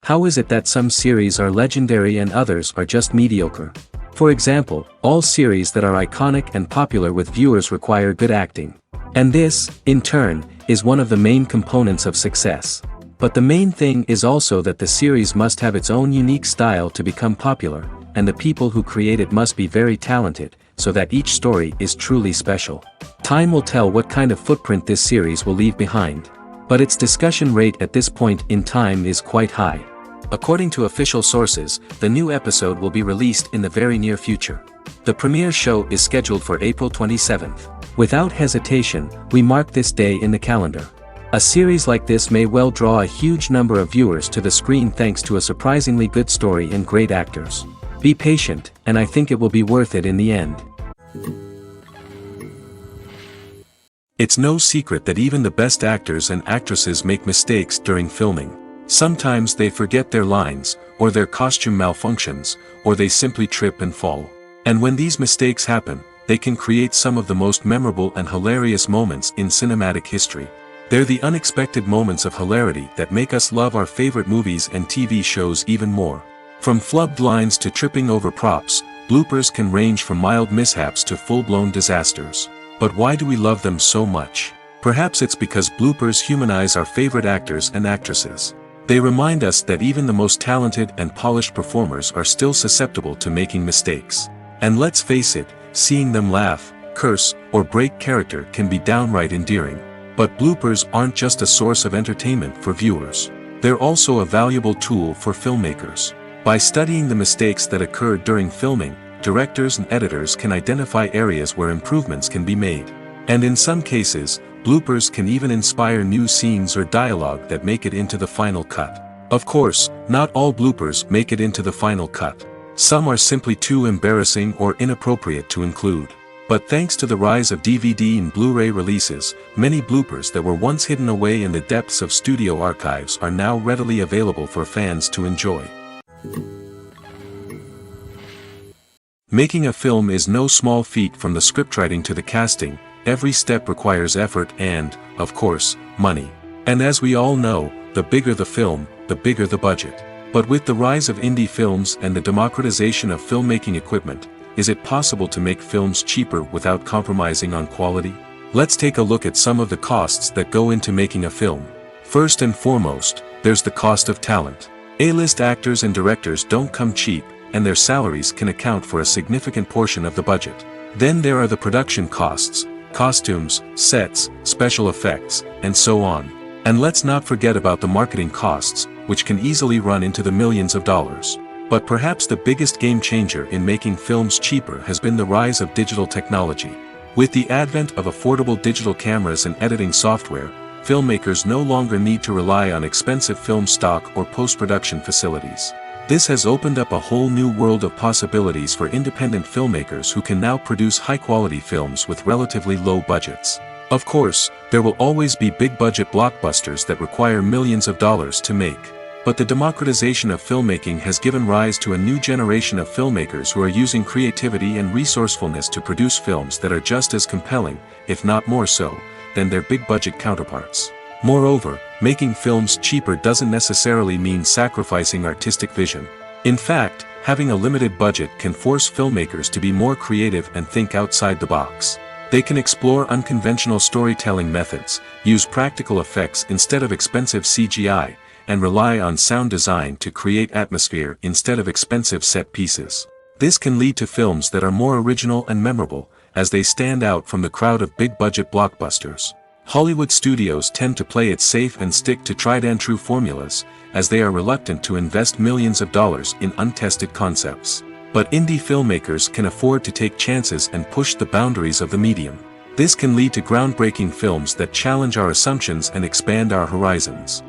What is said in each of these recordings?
How is it that some series are legendary and others are just mediocre? For example, all series that are iconic and popular with viewers require good acting. And this, in turn, is one of the main components of success. But the main thing is also that the series must have its own unique style to become popular, and the people who create it must be very talented, so that each story is truly special. Time will tell what kind of footprint this series will leave behind. But its discussion rate at this point in time is quite high. According to official sources, the new episode will be released in the very near future. The premiere show is scheduled for April 27th. Without hesitation, we mark this day in the calendar. A series like this may well draw a huge number of viewers to the screen thanks to a surprisingly good story and great actors. Be patient, and I think it will be worth it in the end. It's no secret that even the best actors and actresses make mistakes during filming. Sometimes they forget their lines, or their costume malfunctions, or they simply trip and fall. And when these mistakes happen, they can create some of the most memorable and hilarious moments in cinematic history. They're the unexpected moments of hilarity that make us love our favorite movies and TV shows even more. From flubbed lines to tripping over props, bloopers can range from mild mishaps to full-blown disasters. But why do we love them so much? Perhaps it's because bloopers humanize our favorite actors and actresses. They remind us that even the most talented and polished performers are still susceptible to making mistakes. And let's face it, seeing them laugh, curse, or break character can be downright endearing. But bloopers aren't just a source of entertainment for viewers. They're also a valuable tool for filmmakers. By studying the mistakes that occurred during filming, directors and editors can identify areas where improvements can be made. And in some cases, bloopers can even inspire new scenes or dialogue that make it into the final cut. Of course, not all bloopers make it into the final cut. Some are simply too embarrassing or inappropriate to include. But thanks to the rise of DVD and Blu-ray releases, many bloopers that were once hidden away in the depths of studio archives are now readily available for fans to enjoy. Making a film is no small feat. From the scriptwriting to the casting, every step requires effort and, of course, money. And as we all know, the bigger the film, the bigger the budget. But with the rise of indie films and the democratization of filmmaking equipment, is it possible to make films cheaper without compromising on quality? Let's take a look at some of the costs that go into making a film. First and foremost, there's the cost of talent. A-list actors and directors don't come cheap, and their salaries can account for a significant portion of the budget. Then there are the production costs, costumes, sets, special effects, and so on. And let's not forget about the marketing costs, which can easily run into the millions of dollars. But perhaps the biggest game changer in making films cheaper has been the rise of digital technology. With the advent of affordable digital cameras and editing software, filmmakers no longer need to rely on expensive film stock or post-production facilities. This has opened up a whole new world of possibilities for independent filmmakers who can now produce high-quality films with relatively low budgets. Of course, there will always be big-budget blockbusters that require millions of dollars to make. But the democratization of filmmaking has given rise to a new generation of filmmakers who are using creativity and resourcefulness to produce films that are just as compelling, if not more so, than their big-budget counterparts. Moreover, making films cheaper doesn't necessarily mean sacrificing artistic vision. In fact, having a limited budget can force filmmakers to be more creative and think outside the box. They can explore unconventional storytelling methods, use practical effects instead of expensive CGI, and rely on sound design to create atmosphere instead of expensive set pieces. This can lead to films that are more original and memorable, as they stand out from the crowd of big-budget blockbusters. Hollywood studios tend to play it safe and stick to tried-and-true formulas, as they are reluctant to invest millions of dollars in untested concepts. But indie filmmakers can afford to take chances and push the boundaries of the medium. This can lead to groundbreaking films that challenge our assumptions and expand our horizons.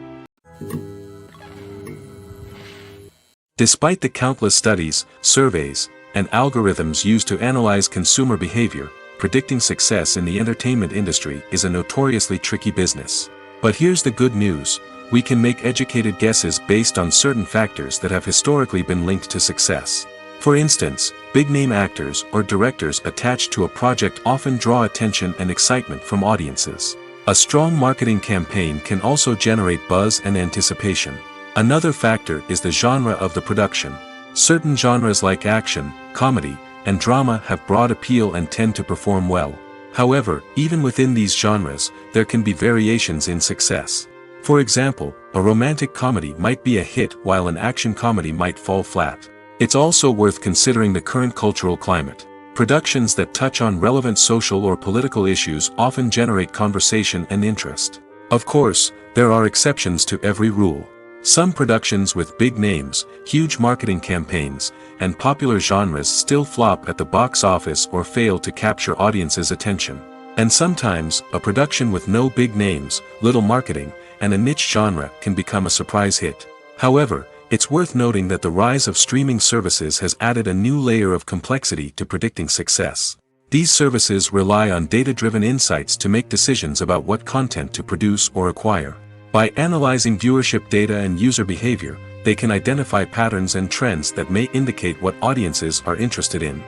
Despite the countless studies, surveys, and algorithms used to analyze consumer behavior, predicting success in the entertainment industry is a notoriously tricky business. But here's the good news: we can make educated guesses based on certain factors that have historically been linked to success. For instance, big-name actors or directors attached to a project often draw attention and excitement from audiences. A strong marketing campaign can also generate buzz and anticipation. Another factor is the genre of the production. Certain genres like action, comedy, and drama have broad appeal and tend to perform well. However, even within these genres, there can be variations in success. For example, a romantic comedy might be a hit while an action comedy might fall flat. It's also worth considering the current cultural climate. Productions that touch on relevant social or political issues often generate conversation and interest. Of course, there are exceptions to every rule. Some productions with big names, huge marketing campaigns, and popular genres still flop at the box office or fail to capture audiences' attention. And sometimes, a production with no big names, little marketing, and a niche genre can become a surprise hit. However, it's worth noting that the rise of streaming services has added a new layer of complexity to predicting success. These services rely on data-driven insights to make decisions about what content to produce or acquire. By analyzing viewership data and user behavior, they can identify patterns and trends that may indicate what audiences are interested in.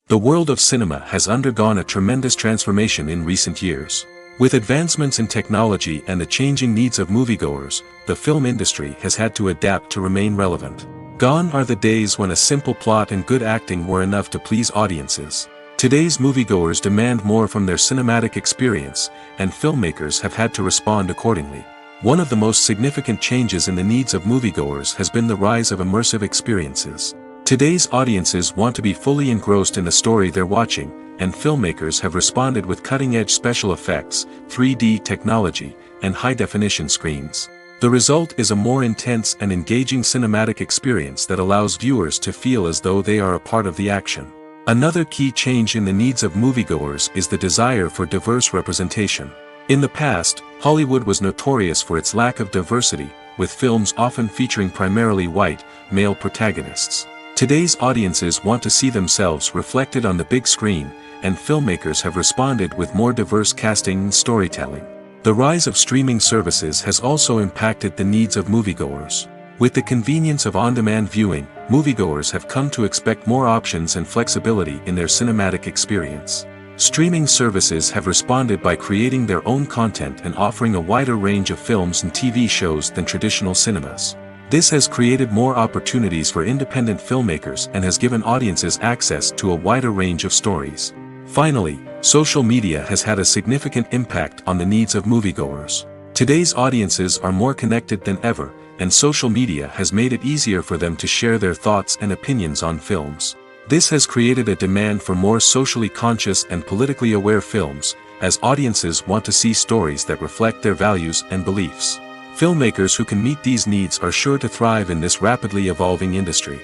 The world of cinema has undergone a tremendous transformation in recent years. With advancements in technology and the changing needs of moviegoers, the film industry has had to adapt to remain relevant. Gone are the days when a simple plot and good acting were enough to please audiences. Today's moviegoers demand more from their cinematic experience, and filmmakers have had to respond accordingly. One of the most significant changes in the needs of moviegoers has been the rise of immersive experiences. Today's audiences want to be fully engrossed in the story they're watching, and filmmakers have responded with cutting-edge special effects, 3D technology, and high-definition screens. The result is a more intense and engaging cinematic experience that allows viewers to feel as though they are a part of the action. Another key change in the needs of moviegoers is the desire for diverse representation. In the past, Hollywood was notorious for its lack of diversity, with films often featuring primarily white, male protagonists. Today's audiences want to see themselves reflected on the big screen, and filmmakers have responded with more diverse casting and storytelling. The rise of streaming services has also impacted the needs of moviegoers. With the convenience of on-demand viewing, moviegoers have come to expect more options and flexibility in their cinematic experience. Streaming services have responded by creating their own content and offering a wider range of films and TV shows than traditional cinemas. This has created more opportunities for independent filmmakers and has given audiences access to a wider range of stories. Finally, social media has had a significant impact on the needs of moviegoers. Today's audiences are more connected than ever, and social media has made it easier for them to share their thoughts and opinions on films. This has created a demand for more socially conscious and politically aware films, as audiences want to see stories that reflect their values and beliefs. Filmmakers who can meet these needs are sure to thrive in this rapidly evolving industry.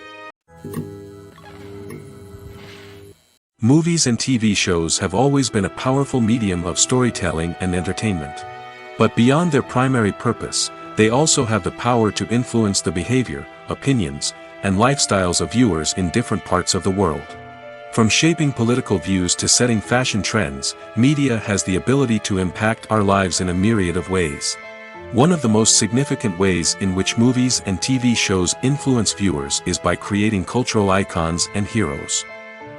Movies and TV shows have always been a powerful medium of storytelling and entertainment. But beyond their primary purpose, they also have the power to influence the behavior, opinions, and lifestyles of viewers in different parts of the world. From shaping political views to setting fashion trends, media has the ability to impact our lives in a myriad of ways. One of the most significant ways in which movies and TV shows influence viewers is by creating cultural icons and heroes.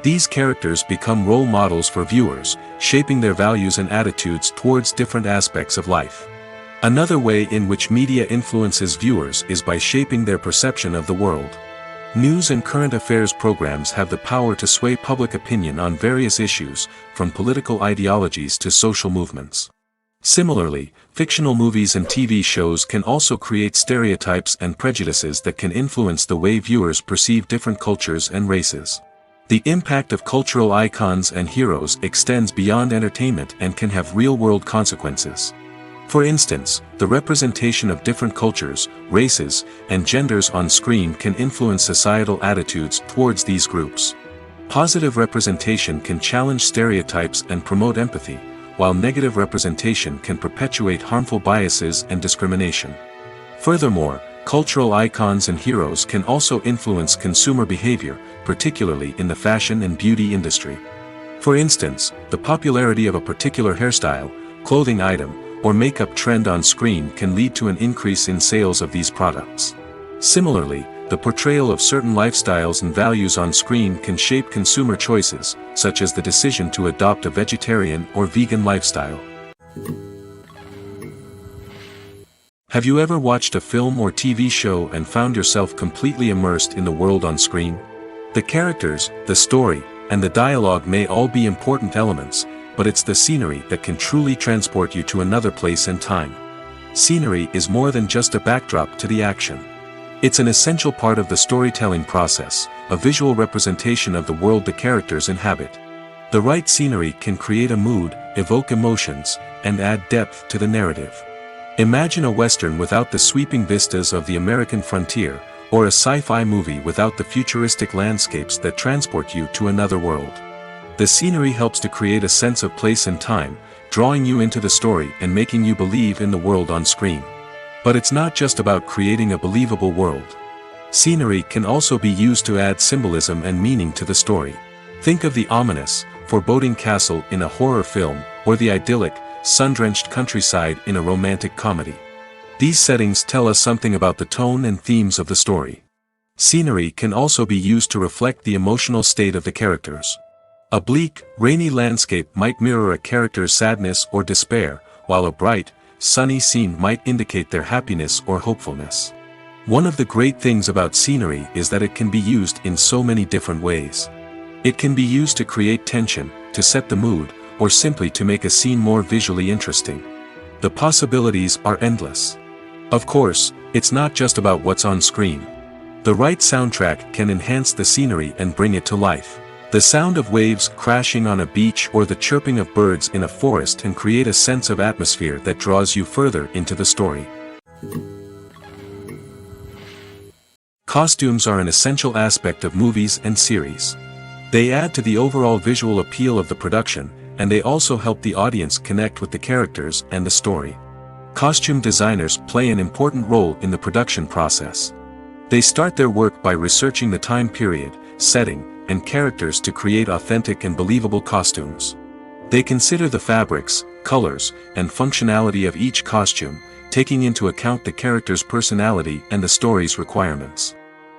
These characters become role models for viewers, shaping their values and attitudes towards different aspects of life. Another way in which media influences viewers is by shaping their perception of the world. News and current affairs programs have the power to sway public opinion on various issues, from political ideologies to social movements. Similarly, fictional movies and TV shows can also create stereotypes and prejudices that can influence the way viewers perceive different cultures and races. The impact of cultural icons and heroes extends beyond entertainment and can have real-world consequences. For instance, the representation of different cultures, races, and genders on screen can influence societal attitudes towards these groups. Positive representation can challenge stereotypes and promote empathy, while negative representation can perpetuate harmful biases and discrimination. Furthermore, cultural icons and heroes can also influence consumer behavior, particularly in the fashion and beauty industry. For instance, the popularity of a particular hairstyle, clothing item, or makeup trend on screen can lead to an increase in sales of these products. Similarly, the portrayal of certain lifestyles and values on screen can shape consumer choices, such as the decision to adopt a vegetarian or vegan lifestyle. Have you ever watched a film or TV show and found yourself completely immersed in the world on screen? The characters, the story, and the dialogue may all be important elements, but it's the scenery that can truly transport you to another place and time. Scenery is more than just a backdrop to the action. It's an essential part of the storytelling process, a visual representation of the world the characters inhabit. The right scenery can create a mood, evoke emotions, and add depth to the narrative. Imagine a Western without the sweeping vistas of the American frontier, or a sci-fi movie without the futuristic landscapes that transport you to another world. The scenery helps to create a sense of place and time, drawing you into the story and making you believe in the world on screen. But it's not just about creating a believable world. Scenery can also be used to add symbolism and meaning to the story. Think of the ominous, foreboding castle in a horror film, or the idyllic, sun-drenched countryside in a romantic comedy. These settings tell us something about the tone and themes of the story. Scenery can also be used to reflect the emotional state of the characters. A bleak, rainy landscape might mirror a character's sadness or despair, while a bright, sunny scene might indicate their happiness or hopefulness. One of the great things about scenery is that it can be used in so many different ways. It can be used to create tension, to set the mood, or simply to make a scene more visually interesting. The possibilities are endless. Of course, it's not just about what's on screen. The right soundtrack can enhance the scenery and bring it to life. The sound of waves crashing on a beach or the chirping of birds in a forest can create a sense of atmosphere that draws you further into the story. Costumes are an essential aspect of movies and series. They add to the overall visual appeal of the production, and they also help the audience connect with the characters and the story. Costume designers play an important role in the production process. They start their work by researching the time period, setting, and characters to create authentic and believable costumes. They consider the fabrics, colors, and functionality of each costume, taking into account the character's personality and the story's requirements.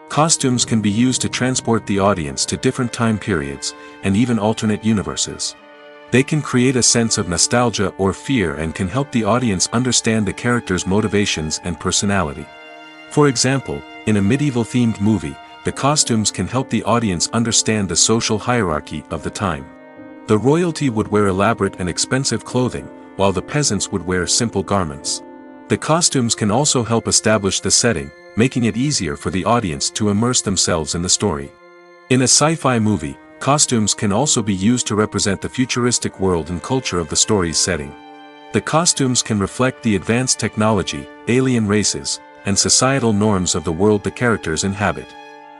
Costumes can be used to transport the audience to different time periods, and even alternate universes. They can create a sense of nostalgia or fear and can help the audience understand the character's motivations and personality. For example, in a medieval-themed movie, the costumes can help the audience understand the social hierarchy of the time. The royalty would wear elaborate and expensive clothing, while the peasants would wear simple garments. The costumes can also help establish the setting, making it easier for the audience to immerse themselves in the story. In a sci-fi movie, costumes can also be used to represent the futuristic world and culture of the story's setting. The costumes can reflect the advanced technology, alien races, and societal norms of the world the characters inhabit.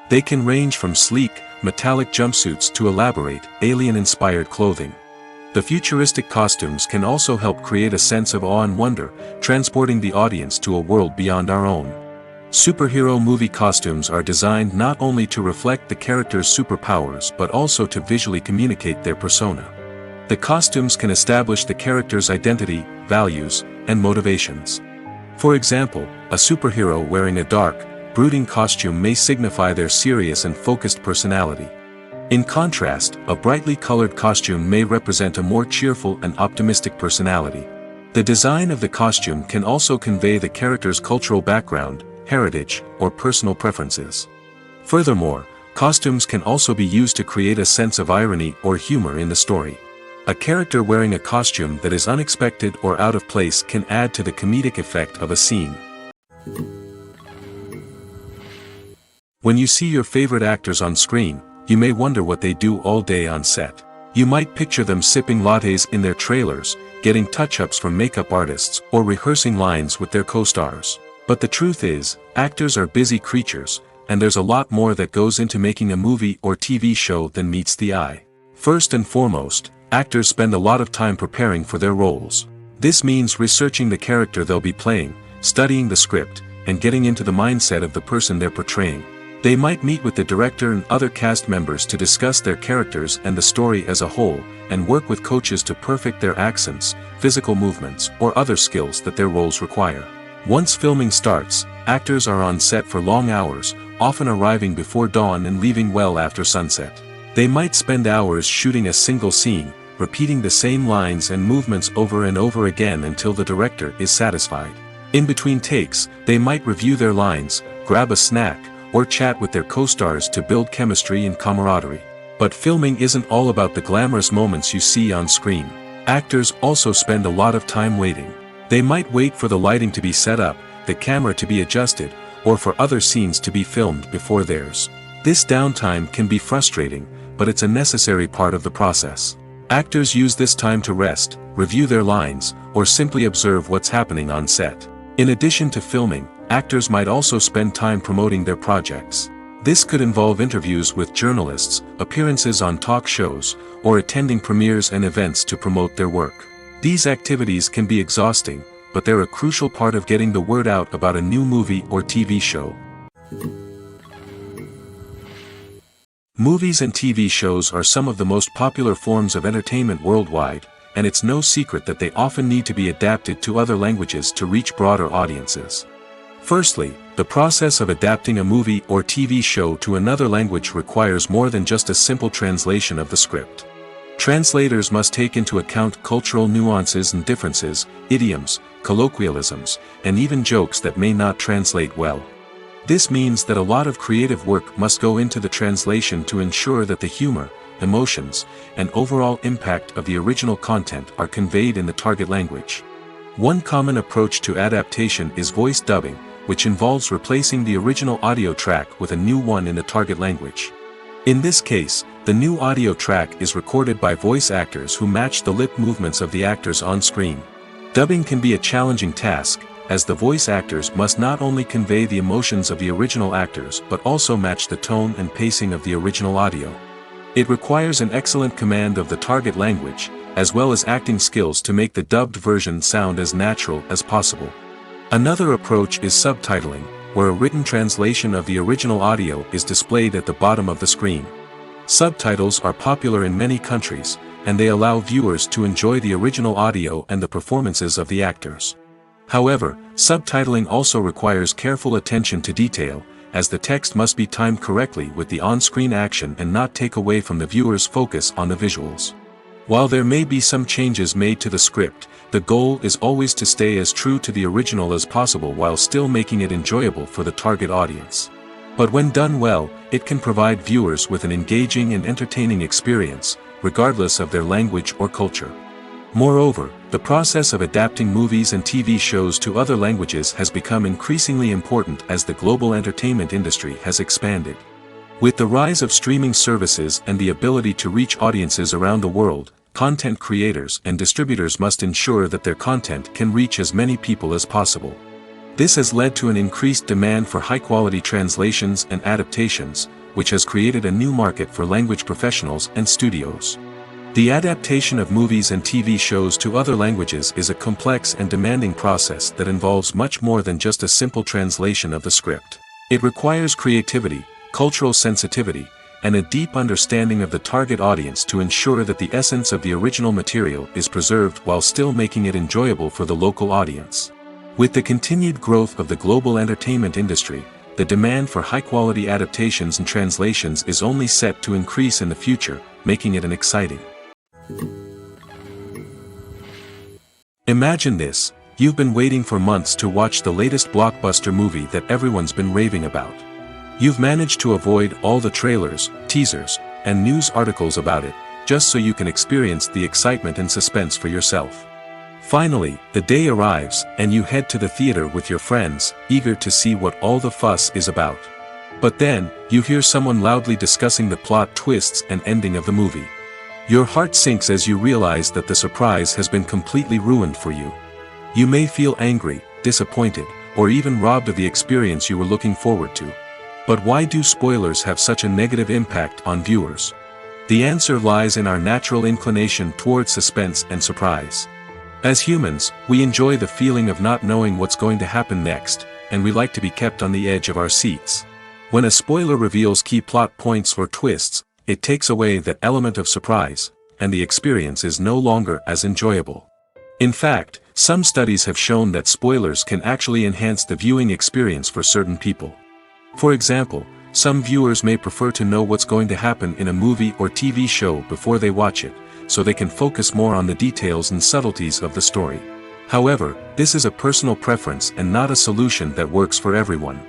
They can range from sleek, metallic jumpsuits to elaborate, alien-inspired clothing. The futuristic costumes can also help create a sense of awe and wonder, transporting the audience to a world beyond our own. Superhero movie costumes are designed not only to reflect the character's superpowers but also to visually communicate their persona. The costumes can establish the character's identity, values, and motivations. For example, a superhero wearing a dark, brooding costume may signify their serious and focused personality. In contrast, a brightly colored costume may represent a more cheerful and optimistic personality. The design of the costume can also convey the character's cultural background, heritage, or personal preferences. Furthermore, costumes can also be used to create a sense of irony or humor in the story. A character wearing a costume that is unexpected or out of place can add to the comedic effect of a scene. When you see your favorite actors on screen, you may wonder what they do all day on set. You might picture them sipping lattes in their trailers, getting touch-ups from makeup artists, or rehearsing lines with their co-stars. But the truth is, actors are busy creatures, and there's a lot more that goes into making a movie or TV show than meets the eye. First and foremost, actors spend a lot of time preparing for their roles. This means researching the character they'll be playing, studying the script, and getting into the mindset of the person they're portraying. They might meet with the director and other cast members to discuss their characters and the story as a whole, and work with coaches to perfect their accents, physical movements, or other skills that their roles require. Once filming starts, actors are on set for long hours, often arriving before dawn and leaving well after sunset. They might spend hours shooting a single scene, repeating the same lines and movements over and over again until the director is satisfied. In between takes, they might review their lines, grab a snack, or chat with their co-stars to build chemistry and camaraderie. But filming isn't all about the glamorous moments you see on screen. Actors also spend a lot of time waiting. They might wait for the lighting to be set up, the camera to be adjusted, or for other scenes to be filmed before theirs. This downtime can be frustrating, but it's a necessary part of the process. Actors use this time to rest, review their lines, or simply observe what's happening on set. In addition to filming, actors might also spend time promoting their projects. This could involve interviews with journalists, appearances on talk shows, or attending premieres and events to promote their work. These activities can be exhausting, but they're a crucial part of getting the word out about a new movie or TV show. Movies and TV shows are some of the most popular forms of entertainment worldwide, and it's no secret that they often need to be adapted to other languages to reach broader audiences. Firstly, the process of adapting a movie or TV show to another language requires more than just a simple translation of the script. Translators must take into account cultural nuances and differences, idioms, colloquialisms, and even jokes that may not translate well. This means that a lot of creative work must go into the translation to ensure that the humor, emotions, and overall impact of the original content are conveyed in the target language. One common approach to adaptation is voice dubbing, which involves replacing the original audio track with a new one in the target language. In this case, the new audio track is recorded by voice actors who match the lip movements of the actors on screen. Dubbing can be a challenging task, as the voice actors must not only convey the emotions of the original actors but also match the tone and pacing of the original audio. It requires an excellent command of the target language, as well as acting skills to make the dubbed version sound as natural as possible. Another approach is subtitling, where a written translation of the original audio is displayed at the bottom of the screen. Subtitles are popular in many countries, and they allow viewers to enjoy the original audio and the performances of the actors. However, subtitling also requires careful attention to detail, as the text must be timed correctly with the on-screen action and not take away from the viewer's focus on the visuals. While there may be some changes made to the script, the goal is always to stay as true to the original as possible while still making it enjoyable for the target audience. But when done well, it can provide viewers with an engaging and entertaining experience, regardless of their language or culture. Moreover, the process of adapting movies and TV shows to other languages has become increasingly important as the global entertainment industry has expanded. With the rise of streaming services and the ability to reach audiences around the world, content creators and distributors must ensure that their content can reach as many people as possible. This has led to an increased demand for high-quality translations and adaptations, which has created a new market for language professionals and studios. The adaptation of movies and TV shows to other languages is a complex and demanding process that involves much more than just a simple translation of the script. It requires creativity, cultural sensitivity, and a deep understanding of the target audience to ensure that the essence of the original material is preserved while still making it enjoyable for the local audience. With the continued growth of the global entertainment industry, the demand for high-quality adaptations and translations is only set to increase in the future, making it an exciting. Imagine this: you've been waiting for months to watch the latest blockbuster movie that everyone's been raving about. You've managed to avoid all the trailers, teasers, and news articles about it, just so you can experience the excitement and suspense for yourself. Finally, the day arrives, and you head to the theater with your friends, eager to see what all the fuss is about. But then, you hear someone loudly discussing the plot twists and ending of the movie. Your heart sinks as you realize that the surprise has been completely ruined for you. You may feel angry, disappointed, or even robbed of the experience you were looking forward to. But why do spoilers have such a negative impact on viewers? The answer lies in our natural inclination toward suspense and surprise. As humans, we enjoy the feeling of not knowing what's going to happen next, and we like to be kept on the edge of our seats. When a spoiler reveals key plot points or twists, it takes away that element of surprise, and the experience is no longer as enjoyable. In fact, some studies have shown that spoilers can actually enhance the viewing experience for certain people. For example, some viewers may prefer to know what's going to happen in a movie or TV show before they watch it, so they can focus more on the details and subtleties of the story. However, this is a personal preference and not a solution that works for everyone.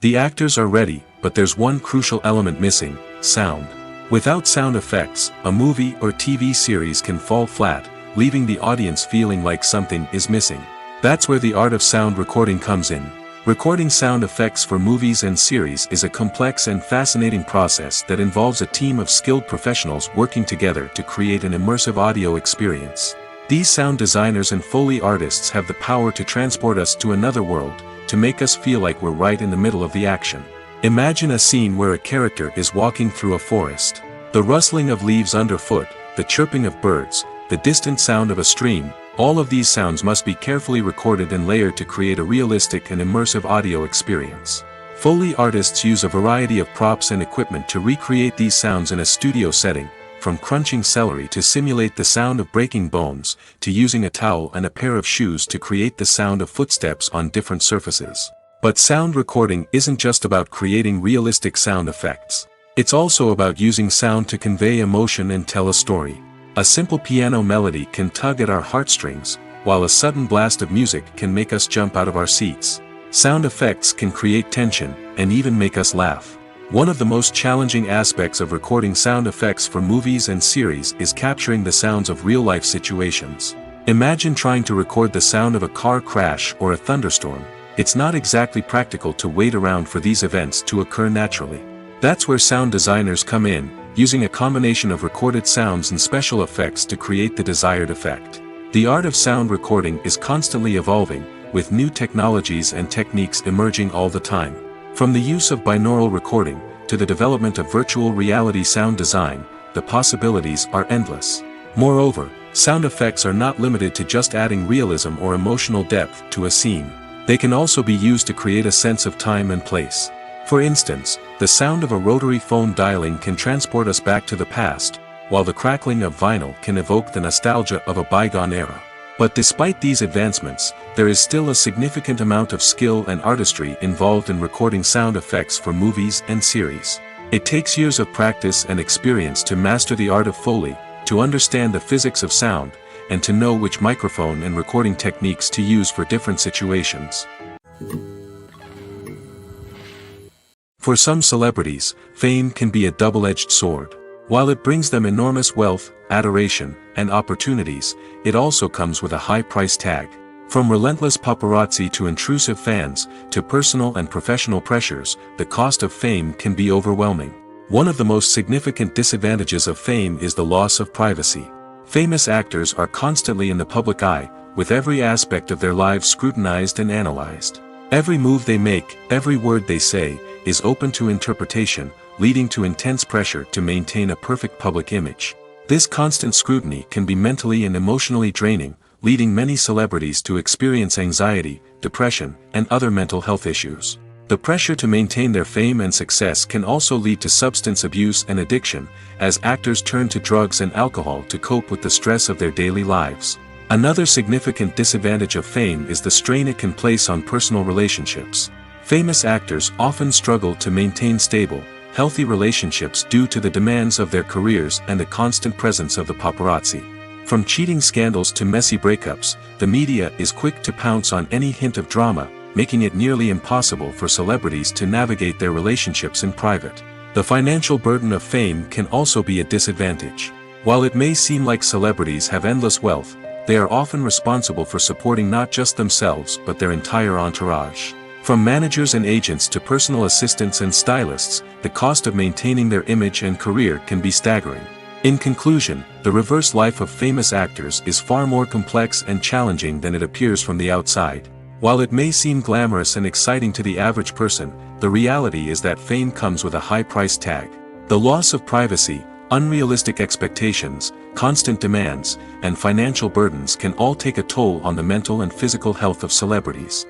The actors are ready, but there's one crucial element missing: sound. Without sound effects, a movie or TV series can fall flat, leaving the audience feeling like something is missing. That's where the art of sound recording comes in. Recording sound effects for movies and series is a complex and fascinating process that involves a team of skilled professionals working together to create an immersive audio experience. These sound designers and Foley artists have the power to transport us to another world, to make us feel like we're right in the middle of the action. Imagine a scene where a character is walking through a forest. The rustling of leaves underfoot, the chirping of birds, the distant sound of a stream, all of these sounds must be carefully recorded and layered to create a realistic and immersive audio experience. Foley artists use a variety of props and equipment to recreate these sounds in a studio setting, from crunching celery to simulate the sound of breaking bones, to using a towel and a pair of shoes to create the sound of footsteps on different surfaces. But sound recording isn't just about creating realistic sound effects. It's also about using sound to convey emotion and tell a story. A simple piano melody can tug at our heartstrings, while a sudden blast of music can make us jump out of our seats. Sound effects can create tension, and even make us laugh. One of the most challenging aspects of recording sound effects for movies and series is capturing the sounds of real-life situations. Imagine trying to record the sound of a car crash or a thunderstorm. It's not exactly practical to wait around for these events to occur naturally. That's where sound designers come in, using a combination of recorded sounds and special effects to create the desired effect. The art of sound recording is constantly evolving, with new technologies and techniques emerging all the time. From the use of binaural recording, to the development of virtual reality sound design, the possibilities are endless. Moreover, sound effects are not limited to just adding realism or emotional depth to a scene. They can also be used to create a sense of time and place. For instance, the sound of a rotary phone dialing can transport us back to the past, while the crackling of vinyl can evoke the nostalgia of a bygone era. But despite these advancements, there is still a significant amount of skill and artistry involved in recording sound effects for movies and series. It takes years of practice and experience to master the art of Foley, to understand the physics of sound, and to know which microphone and recording techniques to use for different situations. For some celebrities, fame can be a double-edged sword. While it brings them enormous wealth, adoration, and opportunities, it also comes with a high price tag. From relentless paparazzi to intrusive fans, to personal and professional pressures, the cost of fame can be overwhelming. One of the most significant disadvantages of fame is the loss of privacy. Famous actors are constantly in the public eye, with every aspect of their lives scrutinized and analyzed. Every move they make, every word they say, is open to interpretation, leading to intense pressure to maintain a perfect public image. This constant scrutiny can be mentally and emotionally draining, leading many celebrities to experience anxiety, depression, and other mental health issues. The pressure to maintain their fame and success can also lead to substance abuse and addiction, as actors turn to drugs and alcohol to cope with the stress of their daily lives. Another significant disadvantage of fame is the strain it can place on personal relationships. Famous actors often struggle to maintain stable, healthy relationships due to the demands of their careers and the constant presence of the paparazzi. From cheating scandals to messy breakups, the media is quick to pounce on any hint of drama, making it nearly impossible for celebrities to navigate their relationships in private. The financial burden of fame can also be a disadvantage. While it may seem like celebrities have endless wealth, they are often responsible for supporting not just themselves but their entire entourage. From managers and agents to personal assistants and stylists, the cost of maintaining their image and career can be staggering. In conclusion, the reverse life of famous actors is far more complex and challenging than it appears from the outside. While it may seem glamorous and exciting to the average person, the reality is that fame comes with a high price tag. The loss of privacy, unrealistic expectations, constant demands, and financial burdens can all take a toll on the mental and physical health of celebrities.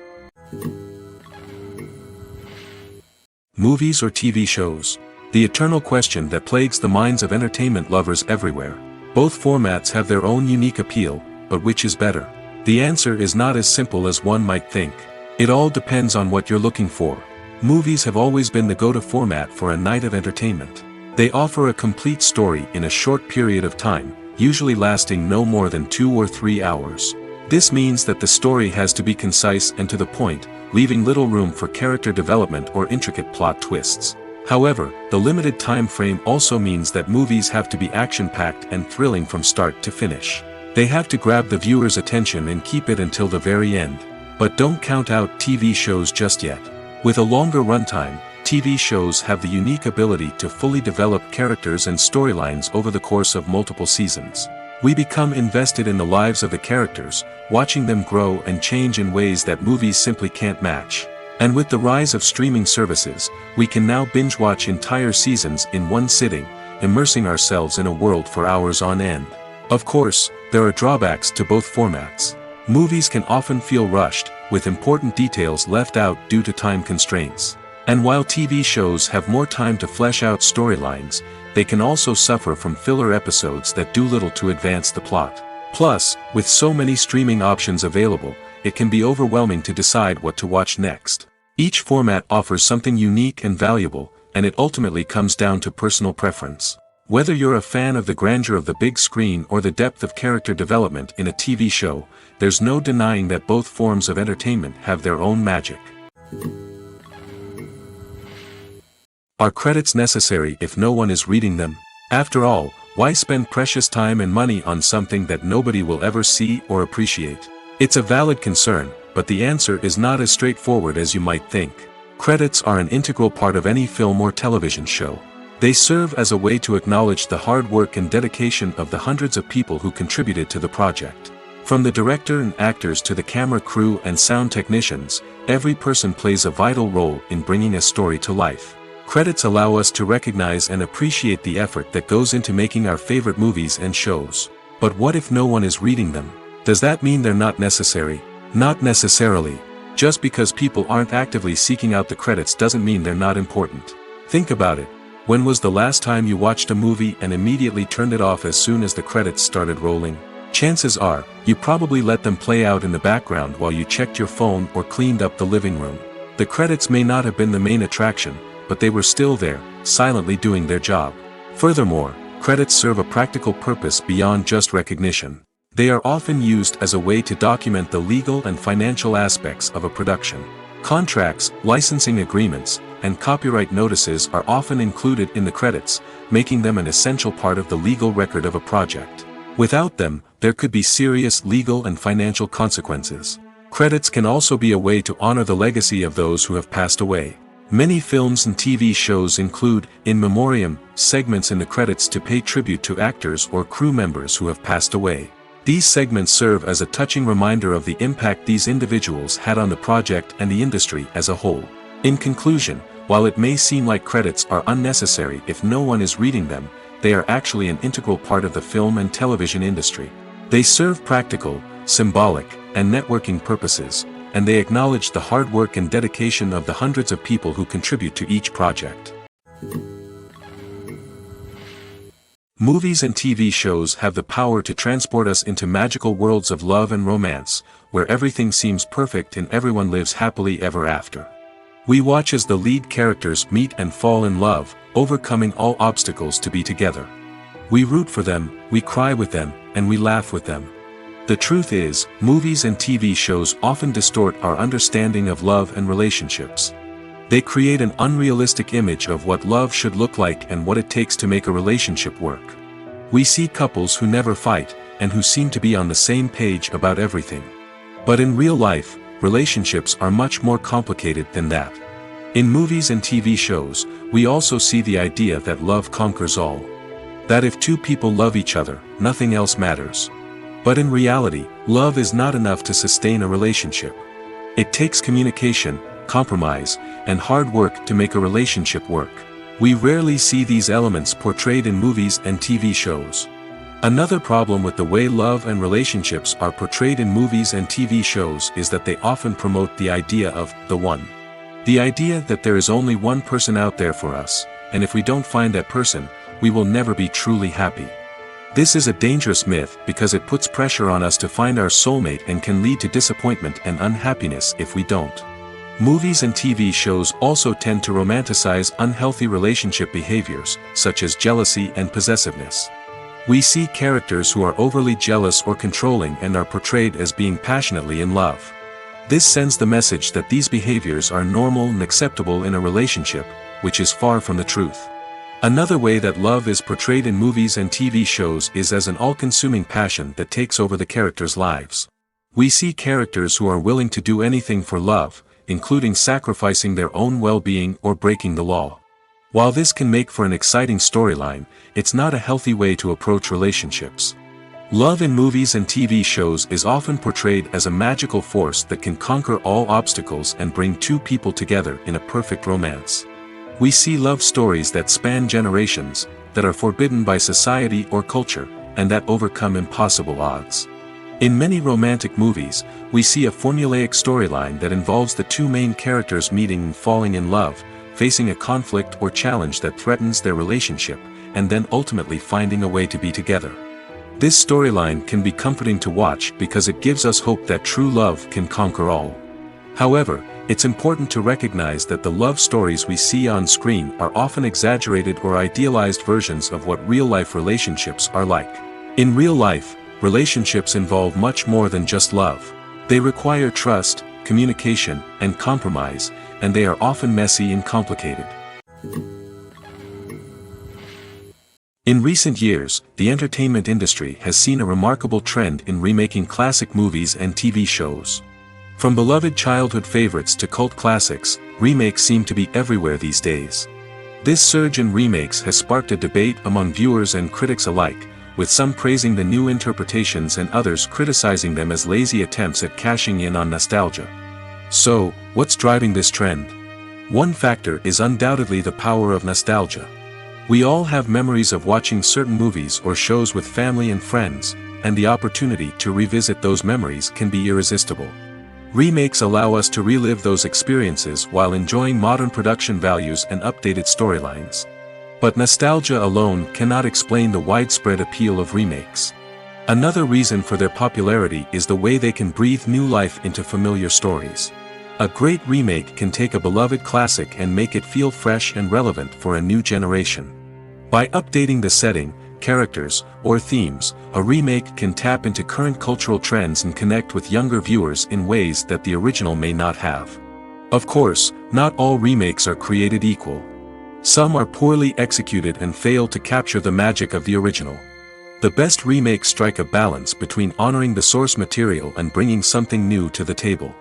Movies or TV shows? The eternal question that plagues the minds of entertainment lovers everywhere. Both formats have their own unique appeal, but which is better? The answer is not as simple as one might think. It all depends on what you're looking for. Movies have always been the go-to format for a night of entertainment. They offer a complete story in a short period of time, usually lasting no more than 2 or 3 hours. This means that the story has to be concise and to the point, leaving little room for character development or intricate plot twists. However, the limited time frame also means that movies have to be action-packed and thrilling from start to finish. They have to grab the viewer's attention and keep it until the very end. But don't count out TV shows just yet. With a longer runtime, TV shows have the unique ability to fully develop characters and storylines over the course of multiple seasons. We become invested in the lives of the characters, watching them grow and change in ways that movies simply can't match. And with the rise of streaming services, we can now binge-watch entire seasons in one sitting, immersing ourselves in a world for hours on end. Of course, there are drawbacks to both formats. Movies can often feel rushed, with important details left out due to time constraints. And while TV shows have more time to flesh out storylines, they can also suffer from filler episodes that do little to advance the plot. Plus, with so many streaming options available, it can be overwhelming to decide what to watch next. Each format offers something unique and valuable, and it ultimately comes down to personal preference. Whether you're a fan of the grandeur of the big screen or the depth of character development in a TV show, there's no denying that both forms of entertainment have their own magic. Are credits necessary if no one is reading them? After all, why spend precious time and money on something that nobody will ever see or appreciate? It's a valid concern, but the answer is not as straightforward as you might think. Credits are an integral part of any film or television show. They serve as a way to acknowledge the hard work and dedication of the hundreds of people who contributed to the project. From the director and actors to the camera crew and sound technicians, every person plays a vital role in bringing a story to life. Credits allow us to recognize and appreciate the effort that goes into making our favorite movies and shows. But what if no one is reading them? Does that mean they're not necessary? Not necessarily. Just because people aren't actively seeking out the credits doesn't mean they're not important. Think about it. When was the last time you watched a movie and immediately turned it off as soon as the credits started rolling? Chances are, you probably let them play out in the background while you checked your phone or cleaned up the living room. The credits may not have been the main attraction, but they were still there, silently doing their job. Furthermore, credits serve a practical purpose beyond just recognition. They are often used as a way to document the legal and financial aspects of a production. Contracts, licensing agreements, and copyright notices are often included in the credits, making them an essential part of the legal record of a project. Without them, there could be serious legal and financial consequences. Credits can also be a way to honor the legacy of those who have passed away. Many films and TV shows include, in memoriam, segments in the credits to pay tribute to actors or crew members who have passed away. These segments serve as a touching reminder of the impact these individuals had on the project and the industry as a whole. In conclusion, while it may seem like credits are unnecessary if no one is reading them, they are actually an integral part of the film and television industry. They serve practical, symbolic, and networking purposes, and they acknowledge the hard work and dedication of the hundreds of people who contribute to each project. Movies and TV shows have the power to transport us into magical worlds of love and romance, where everything seems perfect and everyone lives happily ever after. We watch as the lead characters meet and fall in love, overcoming all obstacles to be together. We root for them, we cry with them, and we laugh with them. The truth is, movies and TV shows often distort our understanding of love and relationships. They create an unrealistic image of what love should look like and what it takes to make a relationship work. We see couples who never fight, and who seem to be on the same page about everything. But in real life, relationships are much more complicated than that. In movies and TV shows, we also see the idea that love conquers all. That if two people love each other, nothing else matters. But in reality, love is not enough to sustain a relationship. It takes communication, compromise, and hard work to make a relationship work. We rarely see these elements portrayed in movies and TV shows. Another problem with the way love and relationships are portrayed in movies and TV shows is that they often promote the idea of the one. The idea that there is only one person out there for us, and if we don't find that person, we will never be truly happy. This is a dangerous myth because it puts pressure on us to find our soulmate and can lead to disappointment and unhappiness if we don't. Movies and TV shows also tend to romanticize unhealthy relationship behaviors, such as jealousy and possessiveness. We see characters who are overly jealous or controlling and are portrayed as being passionately in love. This sends the message that these behaviors are normal and acceptable in a relationship, which is far from the truth. Another way that love is portrayed in movies and TV shows is as an all-consuming passion that takes over the characters' lives. We see characters who are willing to do anything for love, including sacrificing their own well-being or breaking the law. While this can make for an exciting storyline, it's not a healthy way to approach relationships. Love in movies and TV shows is often portrayed as a magical force that can conquer all obstacles and bring two people together in a perfect romance. We see love stories that span generations, that are forbidden by society or culture, and that overcome impossible odds. In many romantic movies, we see a formulaic storyline that involves the two main characters meeting and falling in love, facing a conflict or challenge that threatens their relationship, and then ultimately finding a way to be together. This storyline can be comforting to watch because it gives us hope that true love can conquer all. However, it's important to recognize that the love stories we see on screen are often exaggerated or idealized versions of what real-life relationships are like. In real life, relationships involve much more than just love. They require trust, communication, and compromise, and they are often messy and complicated. In recent years, the entertainment industry has seen a remarkable trend in remaking classic movies and TV shows. From beloved childhood favorites to cult classics, remakes seem to be everywhere these days. This surge in remakes has sparked a debate among viewers and critics alike, with some praising the new interpretations and others criticizing them as lazy attempts at cashing in on nostalgia. So, what's driving this trend? One factor is undoubtedly the power of nostalgia. We all have memories of watching certain movies or shows with family and friends, and the opportunity to revisit those memories can be irresistible. Remakes allow us to relive those experiences while enjoying modern production values and updated storylines. But nostalgia alone cannot explain the widespread appeal of remakes. Another reason for their popularity is the way they can breathe new life into familiar stories. A great remake can take a beloved classic and make it feel fresh and relevant for a new generation. By updating the setting, characters, or themes, a remake can tap into current cultural trends and connect with younger viewers in ways that the original may not have. Of course, not all remakes are created equal. Some are poorly executed and fail to capture the magic of the original. The best remakes strike a balance between honoring the source material and bringing something new to the table.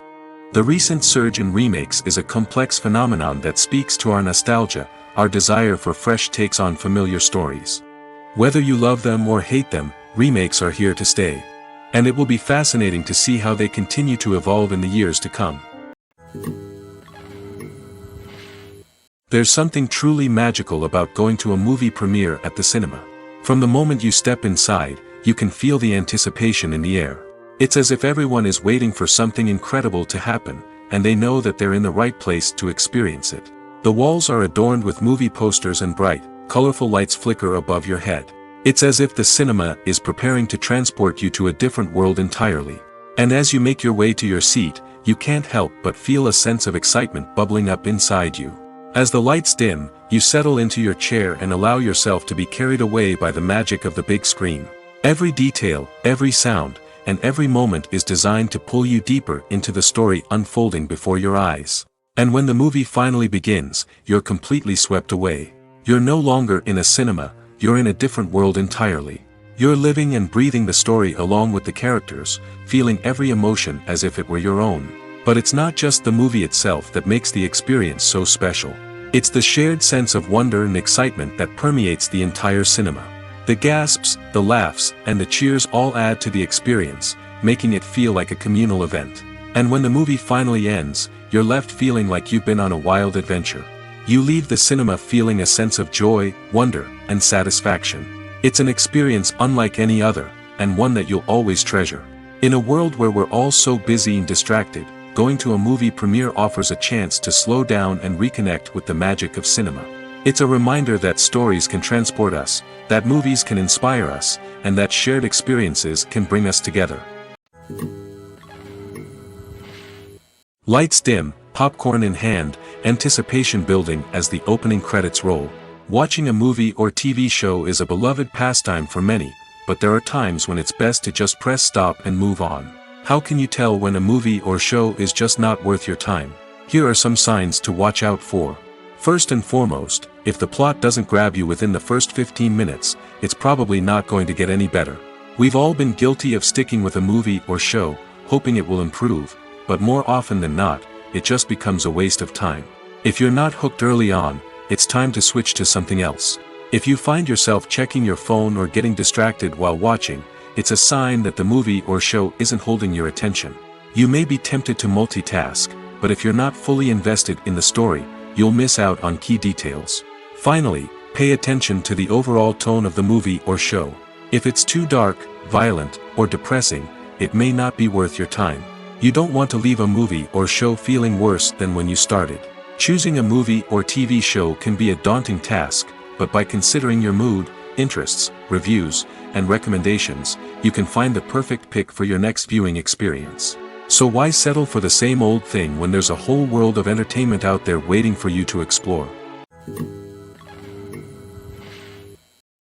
The recent surge in remakes is a complex phenomenon that speaks to our nostalgia, our desire for fresh takes on familiar stories. Whether you love them or hate them, remakes are here to stay. And it will be fascinating to see how they continue to evolve in the years to come. There's something truly magical about going to a movie premiere at the cinema. From the moment you step inside, you can feel the anticipation in the air. It's as if everyone is waiting for something incredible to happen, and they know that they're in the right place to experience it. The walls are adorned with movie posters and bright, colorful lights flicker above your head. It's as if the cinema is preparing to transport you to a different world entirely. And as you make your way to your seat, you can't help but feel a sense of excitement bubbling up inside you. As the lights dim, you settle into your chair and allow yourself to be carried away by the magic of the big screen. Every detail, every sound, and every moment is designed to pull you deeper into the story unfolding before your eyes. And when the movie finally begins, you're completely swept away. You're no longer in a cinema, you're in a different world entirely. You're living and breathing the story along with the characters, feeling every emotion as if it were your own. But it's not just the movie itself that makes the experience so special. It's the shared sense of wonder and excitement that permeates the entire cinema. The gasps, the laughs, and the cheers all add to the experience, making it feel like a communal event. And when the movie finally ends, you're left feeling like you've been on a wild adventure. You leave the cinema feeling a sense of joy, wonder, and satisfaction. It's an experience unlike any other, and one that you'll always treasure. In a world where we're all so busy and distracted, going to a movie premiere offers a chance to slow down and reconnect with the magic of cinema. It's a reminder that stories can transport us, that movies can inspire us, and that shared experiences can bring us together. Lights dim, popcorn in hand, anticipation building as the opening credits roll. Watching a movie or TV show is a beloved pastime for many, but there are times when it's best to just press stop and move on. How can you tell when a movie or show is just not worth your time? Here are some signs to watch out for. First and foremost, if the plot doesn't grab you within the first 15 minutes, it's probably not going to get any better. We've all been guilty of sticking with a movie or show, hoping it will improve, but more often than not, it just becomes a waste of time. If you're not hooked early on, it's time to switch to something else. If you find yourself checking your phone or getting distracted while watching, it's a sign that the movie or show isn't holding your attention. You may be tempted to multitask, but if you're not fully invested in the story, you'll miss out on key details. Finally, pay attention to the overall tone of the movie or show. If it's too dark, violent, or depressing, it may not be worth your time. You don't want to leave a movie or show feeling worse than when you started. Choosing a movie or TV show can be a daunting task, but by considering your mood, interests, reviews, and recommendations, you can find the perfect pick for your next viewing experience. So why settle for the same old thing when there's a whole world of entertainment out there waiting for you to explore?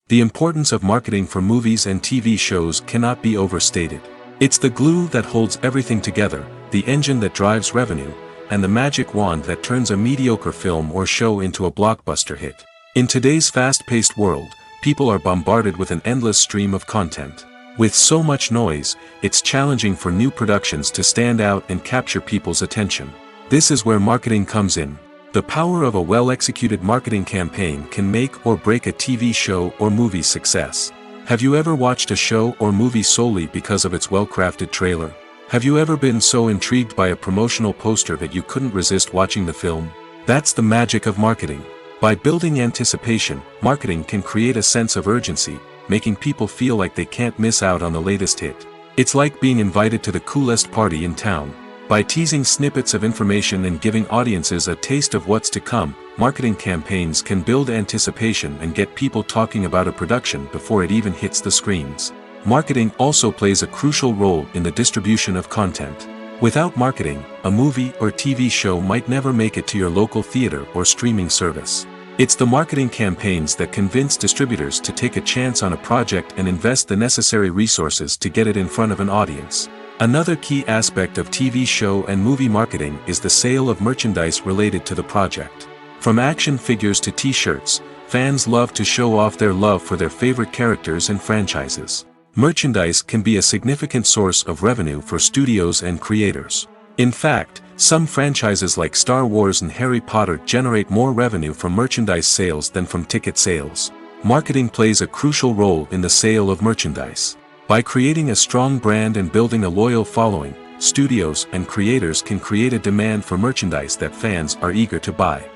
The importance of marketing for movies and TV shows cannot be overstated. It's the glue that holds everything together, the engine that drives revenue, and the magic wand that turns a mediocre film or show into a blockbuster hit. In today's fast-paced world, people are bombarded with an endless stream of content. With so much noise, it's challenging for new productions to stand out and capture people's attention. This is where marketing comes in. The power of a well-executed marketing campaign can make or break a TV show or movie's success. Have you ever watched a show or movie solely because of its well-crafted trailer? Have you ever been so intrigued by a promotional poster that you couldn't resist watching the film? That's the magic of marketing. By building anticipation, marketing can create a sense of urgency, making people feel like they can't miss out on the latest hit. It's like being invited to the coolest party in town. By teasing snippets of information and giving audiences a taste of what's to come, marketing campaigns can build anticipation and get people talking about a production before it even hits the screens. Marketing also plays a crucial role in the distribution of content. Without marketing, a movie or TV show might never make it to your local theater or streaming service. It's the marketing campaigns that convince distributors to take a chance on a project and invest the necessary resources to get it in front of an audience. Another key aspect of TV show and movie marketing is the sale of merchandise related to the project. From action figures to t-shirts, fans love to show off their love for their favorite characters and franchises. Merchandise can be a significant source of revenue for studios and creators. In fact, some franchises like Star Wars and Harry Potter generate more revenue from merchandise sales than from ticket sales. Marketing plays a crucial role in the sale of merchandise. By creating a strong brand and building a loyal following, studios and creators can create a demand for merchandise that fans are eager to buy.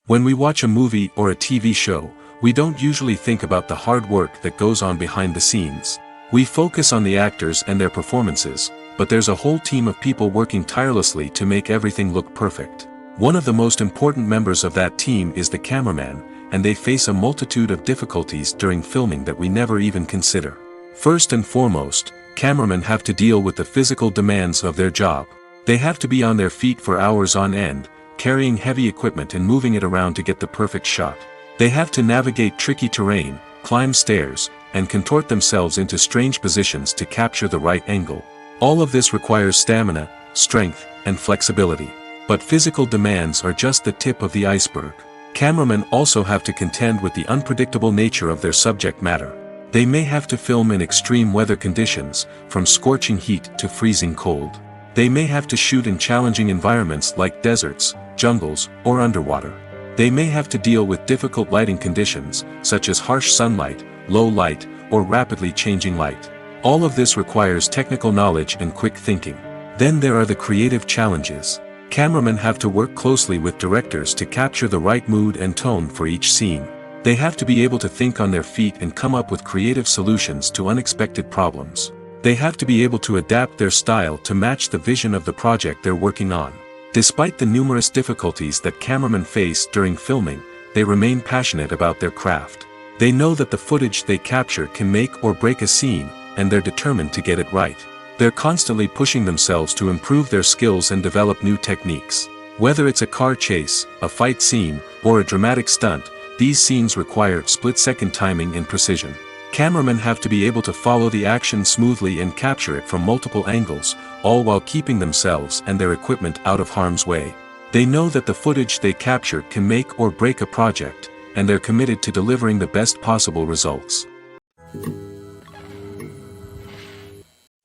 When we watch a movie or a TV show, we don't usually think about the hard work that goes on behind the scenes. We focus on the actors and their performances, but there's a whole team of people working tirelessly to make everything look perfect. One of the most important members of that team is the cameraman, and they face a multitude of difficulties during filming that we never even consider. First and foremost, cameramen have to deal with the physical demands of their job. They have to be on their feet for hours on end, carrying heavy equipment and moving it around to get the perfect shot. They have to navigate tricky terrain, climb stairs, and contort themselves into strange positions to capture the right angle. All of this requires stamina, strength, and flexibility. But physical demands are just the tip of the iceberg. Cameramen also have to contend with the unpredictable nature of their subject matter. They may have to film in extreme weather conditions, from scorching heat to freezing cold. They may have to shoot in challenging environments like deserts, jungles, or underwater. They may have to deal with difficult lighting conditions, such as harsh sunlight, low light, or rapidly changing light. All of this requires technical knowledge and quick thinking. Then there are the creative challenges. Cameramen have to work closely with directors to capture the right mood and tone for each scene. They have to be able to think on their feet and come up with creative solutions to unexpected problems. They have to be able to adapt their style to match the vision of the project they're working on. Despite the numerous difficulties that cameramen face during filming, they remain passionate about their craft. They know that the footage they capture can make or break a scene, and they're determined to get it right. They're constantly pushing themselves to improve their skills and develop new techniques. Whether it's a car chase, a fight scene, or a dramatic stunt, these scenes require split-second timing and precision. Cameramen have to be able to follow the action smoothly and capture it from multiple angles, all while keeping themselves and their equipment out of harm's way. They know that the footage they capture can make or break a project, and they're committed to delivering the best possible results.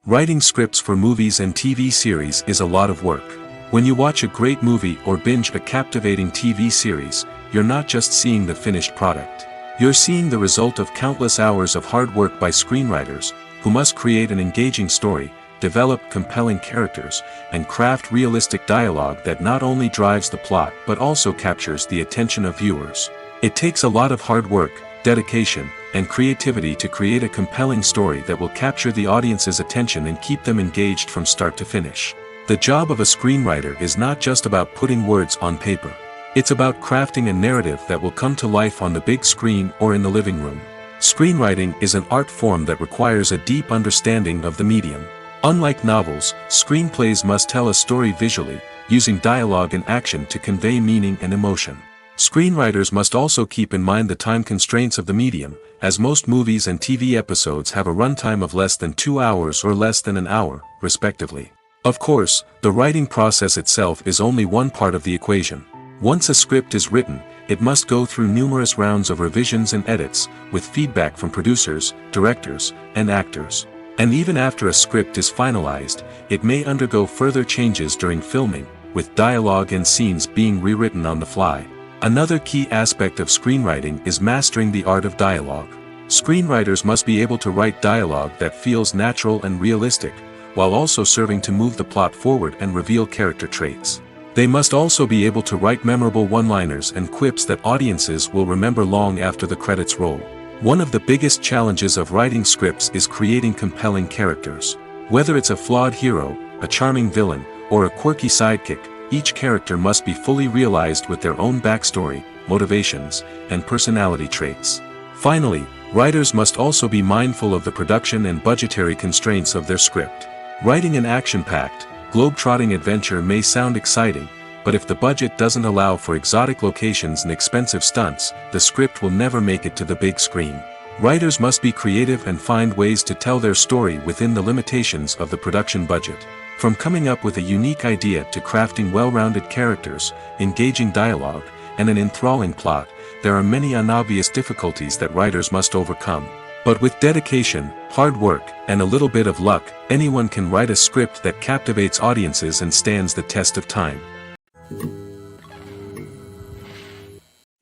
Writing scripts for movies and TV series is a lot of work. When you watch a great movie or binge a captivating TV series, you're not just seeing the finished product. You're seeing the result of countless hours of hard work by screenwriters, who must create an engaging story, develop compelling characters, and craft realistic dialogue that not only drives the plot but also captures the attention of viewers. It takes a lot of hard work, dedication, and creativity to create a compelling story that will capture the audience's attention and keep them engaged from start to finish. The job of a screenwriter is not just about putting words on paper. It's about crafting a narrative that will come to life on the big screen or in the living room. Screenwriting is an art form that requires a deep understanding of the medium. Unlike novels, screenplays must tell a story visually, using dialogue and action to convey meaning and emotion. Screenwriters must also keep in mind the time constraints of the medium, as most movies and TV episodes have a runtime of less than 2 hours or less than an hour, respectively. Of course, the writing process itself is only one part of the equation. Once a script is written, it must go through numerous rounds of revisions and edits, with feedback from producers, directors, and actors. And even after a script is finalized, it may undergo further changes during filming, with dialogue and scenes being rewritten on the fly. Another key aspect of screenwriting is mastering the art of dialogue. Screenwriters must be able to write dialogue that feels natural and realistic, while also serving to move the plot forward and reveal character traits. They must also be able to write memorable one-liners and quips that audiences will remember long after the credits roll. One of the biggest challenges of writing scripts is creating compelling characters. Whether it's a flawed hero, a charming villain, or a quirky sidekick, each character must be fully realized with their own backstory, motivations, and personality traits. Finally, writers must also be mindful of the production and budgetary constraints of their script. Writing an action-packed, globe-trotting adventure may sound exciting, but if the budget doesn't allow for exotic locations and expensive stunts, the script will never make it to the big screen. Writers must be creative and find ways to tell their story within the limitations of the production budget. From coming up with a unique idea to crafting well-rounded characters, engaging dialogue, and an enthralling plot, there are many unobvious difficulties that writers must overcome. But with dedication, hard work, and a little bit of luck, anyone can write a script that captivates audiences and stands the test of time.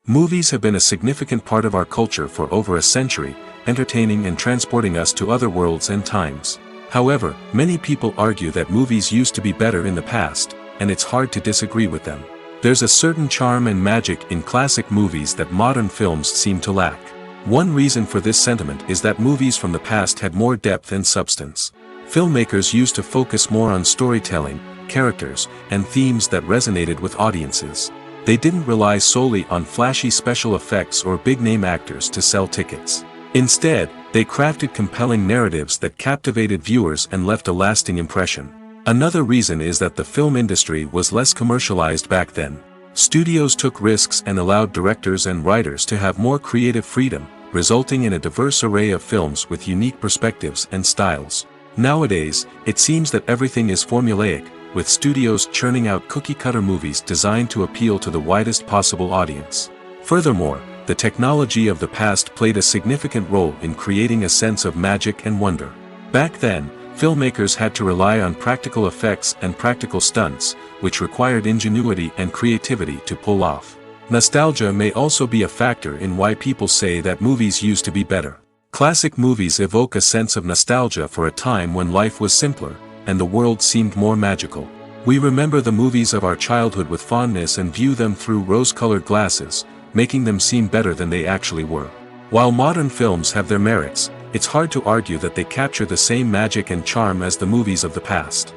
Movies have been a significant part of our culture for over a century, entertaining and transporting us to other worlds and times. However, many people argue that movies used to be better in the past, and it's hard to disagree with them. There's a certain charm and magic in classic movies that modern films seem to lack. One reason for this sentiment is that movies from the past had more depth and substance. Filmmakers used to focus more on storytelling, characters, and themes that resonated with audiences. They didn't rely solely on flashy special effects or big-name actors to sell tickets. Instead, they crafted compelling narratives that captivated viewers and left a lasting impression. Another reason is that the film industry was less commercialized back then. Studios took risks and allowed directors and writers to have more creative freedom, resulting in a diverse array of films with unique perspectives and styles. Nowadays, it seems that everything is formulaic, with studios churning out cookie-cutter movies designed to appeal to the widest possible audience. Furthermore, the technology of the past played a significant role in creating a sense of magic and wonder. Back then, filmmakers had to rely on practical effects and practical stunts, which required ingenuity and creativity to pull off. Nostalgia may also be a factor in why people say that movies used to be better. Classic movies evoke a sense of nostalgia for a time when life was simpler, and the world seemed more magical. We remember the movies of our childhood with fondness and view them through rose-colored glasses, making them seem better than they actually were. While modern films have their merits, it's hard to argue that they capture the same magic and charm as the movies of the past.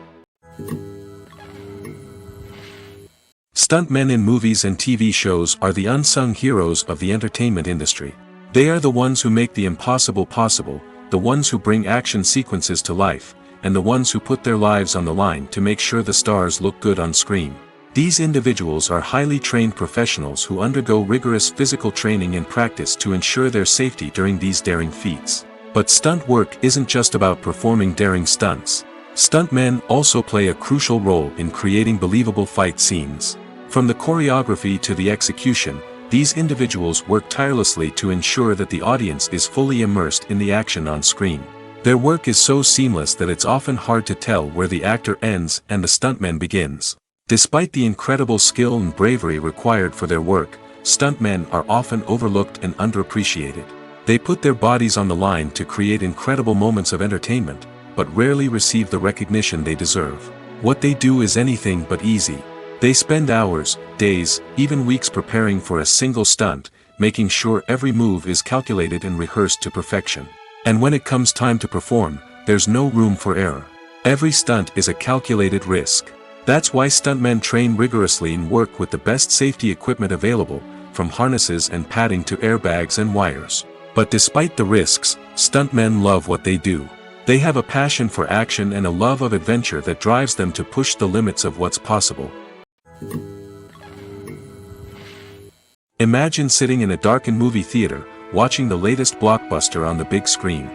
Stuntmen in movies and TV shows are the unsung heroes of the entertainment industry. They are the ones who make the impossible possible, the ones who bring action sequences to life, and the ones who put their lives on the line to make sure the stars look good on screen. These individuals are highly trained professionals who undergo rigorous physical training and practice to ensure their safety during these daring feats. But stunt work isn't just about performing daring stunts. Stuntmen also play a crucial role in creating believable fight scenes. From the choreography to the execution, these individuals work tirelessly to ensure that the audience is fully immersed in the action on screen. Their work is so seamless that it's often hard to tell where the actor ends and the stuntman begins. Despite the incredible skill and bravery required for their work, stuntmen are often overlooked and underappreciated. They put their bodies on the line to create incredible moments of entertainment, but rarely receive the recognition they deserve. What they do is anything but easy. They spend hours, days, even weeks preparing for a single stunt, making sure every move is calculated and rehearsed to perfection. And when it comes time to perform, there's no room for error. Every stunt is a calculated risk. That's why stuntmen train rigorously and work with the best safety equipment available, from harnesses and padding to airbags and wires. But despite the risks, stuntmen love what they do. They have a passion for action and a love of adventure that drives them to push the limits of what's possible. Imagine sitting in a darkened movie theater, watching the latest blockbuster on the big screen.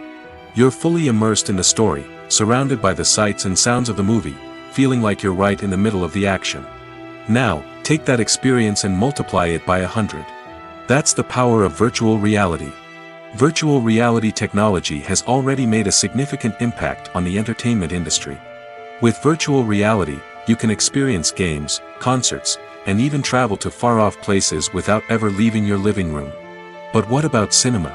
You're fully immersed in the story, surrounded by the sights and sounds of the movie, feeling like you're right in the middle of the action. Now, take that experience and multiply it by 100. That's the power of virtual reality. Virtual reality technology has already made a significant impact on the entertainment industry. With virtual reality, you can experience games, concerts, and even travel to far-off places without ever leaving your living room. But what about cinema?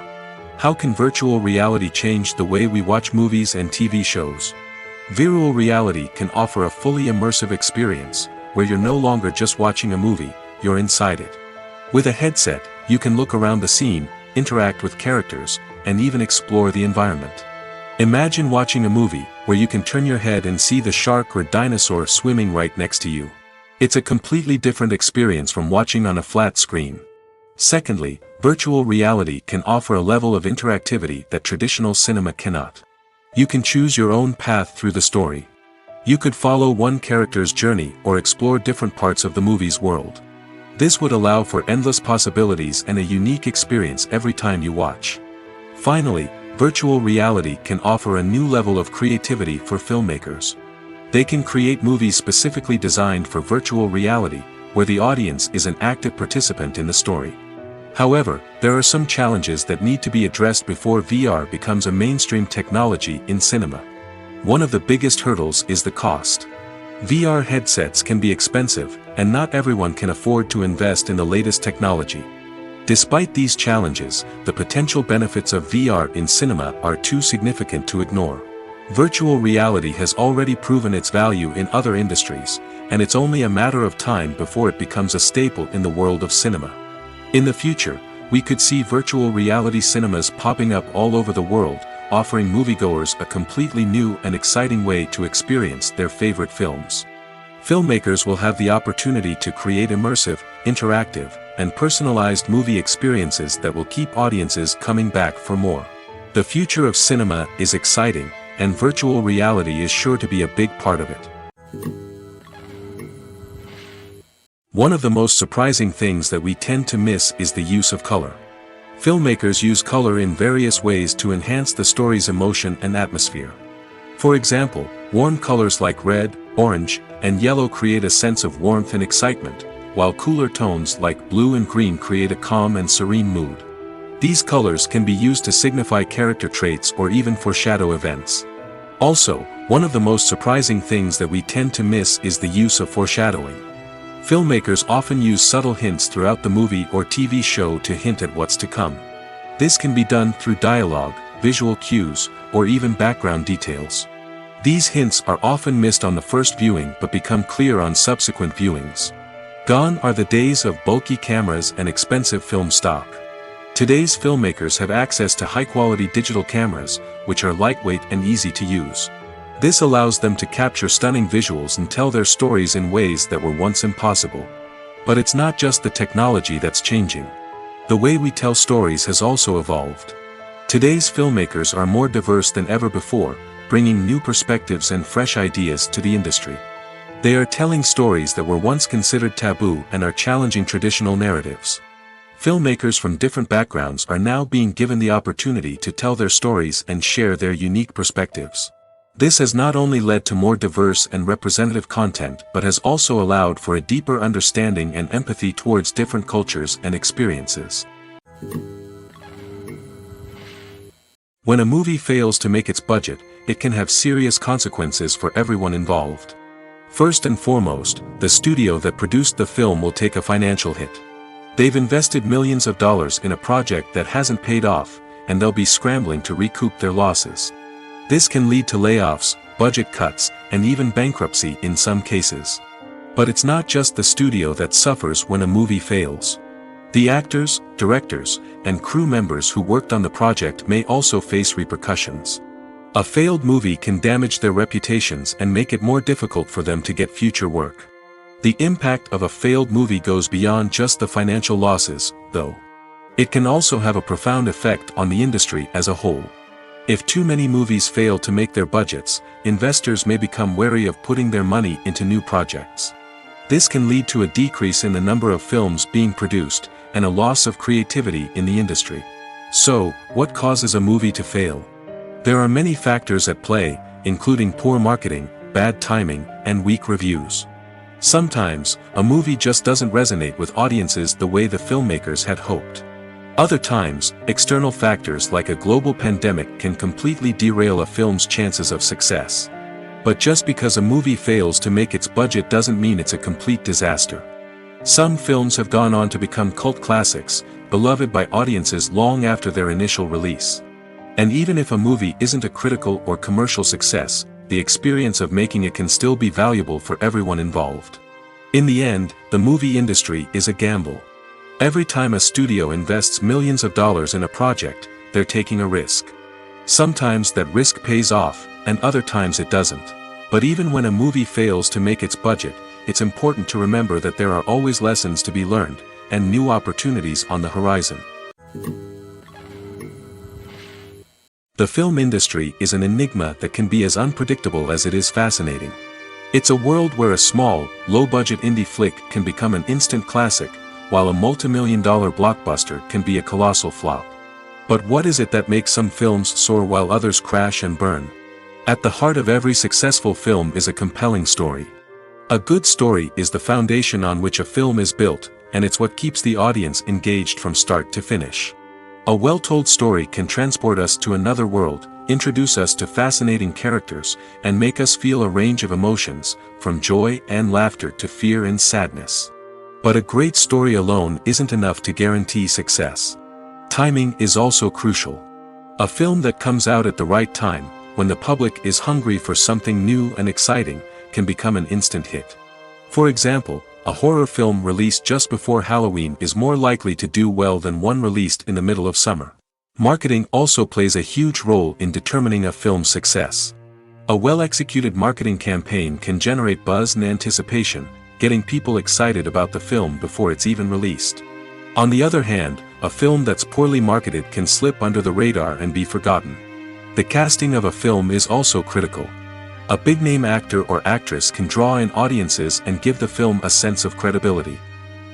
How can virtual reality change the way we watch movies and TV shows? Virtual reality can offer a fully immersive experience, where you're no longer just watching a movie, you're inside it. With a headset, you can look around the scene, interact with characters, and even explore the environment. Imagine watching a movie where you can turn your head and see the shark or dinosaur swimming right next to you. It's a completely different experience from watching on a flat screen. Secondly, virtual reality can offer a level of interactivity that traditional cinema cannot. You can choose your own path through the story. You could follow one character's journey or explore different parts of the movie's world. This would allow for endless possibilities and a unique experience every time you watch. Finally, virtual reality can offer a new level of creativity for filmmakers. They can create movies specifically designed for virtual reality, where the audience is an active participant in the story. However, there are some challenges that need to be addressed before VR becomes a mainstream technology in cinema. One of the biggest hurdles is the cost. VR headsets can be expensive, and not everyone can afford to invest in the latest technology. Despite these challenges, the potential benefits of VR in cinema are too significant to ignore. Virtual reality has already proven its value in other industries, and it's only a matter of time before it becomes a staple in the world of cinema. In the future, we could see virtual reality cinemas popping up all over the world, offering moviegoers a completely new and exciting way to experience their favorite films. Filmmakers will have the opportunity to create immersive, interactive, and personalized movie experiences that will keep audiences coming back for more. The future of cinema is exciting, and virtual reality is sure to be a big part of it. One of the most surprising things that we tend to miss is the use of color. Filmmakers use color in various ways to enhance the story's emotion and atmosphere. For example, warm colors like red, orange, and yellow create a sense of warmth and excitement, while cooler tones like blue and green create a calm and serene mood. These colors can be used to signify character traits or even foreshadow events. Also, one of the most surprising things that we tend to miss is the use of foreshadowing. Filmmakers often use subtle hints throughout the movie or TV show to hint at what's to come. This can be done through dialogue, visual cues, or even background details. These hints are often missed on the first viewing but become clear on subsequent viewings. Gone are the days of bulky cameras and expensive film stock. Today's filmmakers have access to high-quality digital cameras, which are lightweight and easy to use. This allows them to capture stunning visuals and tell their stories in ways that were once impossible. But it's not just the technology that's changing. The way we tell stories has also evolved. Today's filmmakers are more diverse than ever before, bringing new perspectives and fresh ideas to the industry. They are telling stories that were once considered taboo and are challenging traditional narratives. Filmmakers from different backgrounds are now being given the opportunity to tell their stories and share their unique perspectives. This has not only led to more diverse and representative content but has also allowed for a deeper understanding and empathy towards different cultures and experiences. When a movie fails to make its budget, it can have serious consequences for everyone involved. First and foremost, the studio that produced the film will take a financial hit. They've invested millions of dollars in a project that hasn't paid off, and they'll be scrambling to recoup their losses. This can lead to layoffs, budget cuts, and even bankruptcy in some cases. But it's not just the studio that suffers when a movie fails. The actors, directors, and crew members who worked on the project may also face repercussions. A failed movie can damage their reputations and make it more difficult for them to get future work. The impact of a failed movie goes beyond just the financial losses, though. It can also have a profound effect on the industry as a whole. If too many movies fail to make their budgets, investors may become wary of putting their money into new projects. This can lead to a decrease in the number of films being produced, and a loss of creativity in the industry. So, what causes a movie to fail? There are many factors at play, including poor marketing, bad timing, and weak reviews. Sometimes, a movie just doesn't resonate with audiences the way the filmmakers had hoped. Other times, external factors like a global pandemic can completely derail a film's chances of success. But just because a movie fails to make its budget doesn't mean it's a complete disaster. Some films have gone on to become cult classics, beloved by audiences long after their initial release. And even if a movie isn't a critical or commercial success, the experience of making it can still be valuable for everyone involved. In the end, the movie industry is a gamble. Every time a studio invests millions of dollars in a project, they're taking a risk. Sometimes that risk pays off, and other times it doesn't. But even when a movie fails to make its budget, it's important to remember that there are always lessons to be learned, and new opportunities on the horizon. The film industry is an enigma that can be as unpredictable as it is fascinating. It's a world where a small, low-budget indie flick can become an instant classic, while a multi-million-dollar blockbuster can be a colossal flop. But what is it that makes some films soar while others crash and burn? At the heart of every successful film is a compelling story. A good story is the foundation on which a film is built, and it's what keeps the audience engaged from start to finish. A well-told story can transport us to another world, introduce us to fascinating characters, and make us feel a range of emotions, from joy and laughter to fear and sadness. But a great story alone isn't enough to guarantee success. Timing is also crucial. A film that comes out at the right time, when the public is hungry for something new and exciting, can become an instant hit. For example, a horror film released just before Halloween is more likely to do well than one released in the middle of summer. Marketing also plays a huge role in determining a film's success. A well-executed marketing campaign can generate buzz and anticipation, getting people excited about the film before it's even released. On the other hand, a film that's poorly marketed can slip under the radar and be forgotten. The casting of a film is also critical. A big-name actor or actress can draw in audiences and give the film a sense of credibility.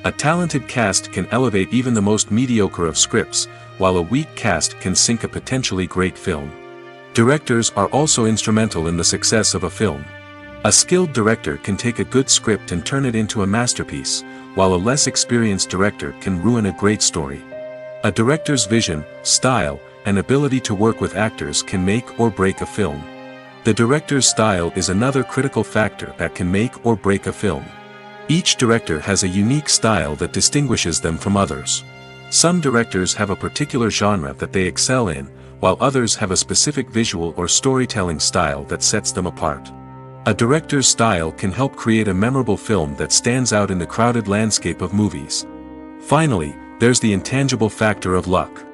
A talented cast can elevate even the most mediocre of scripts, while a weak cast can sink a potentially great film. Directors are also instrumental in the success of a film. A skilled director can take a good script and turn it into a masterpiece, while a less experienced director can ruin a great story. A director's vision, style, and ability to work with actors can make or break a film. The director's style is another critical factor that can make or break a film. Each director has a unique style that distinguishes them from others. Some directors have a particular genre that they excel in, while others have a specific visual or storytelling style that sets them apart. A director's style can help create a memorable film that stands out in the crowded landscape of movies. Finally, there's the intangible factor of luck.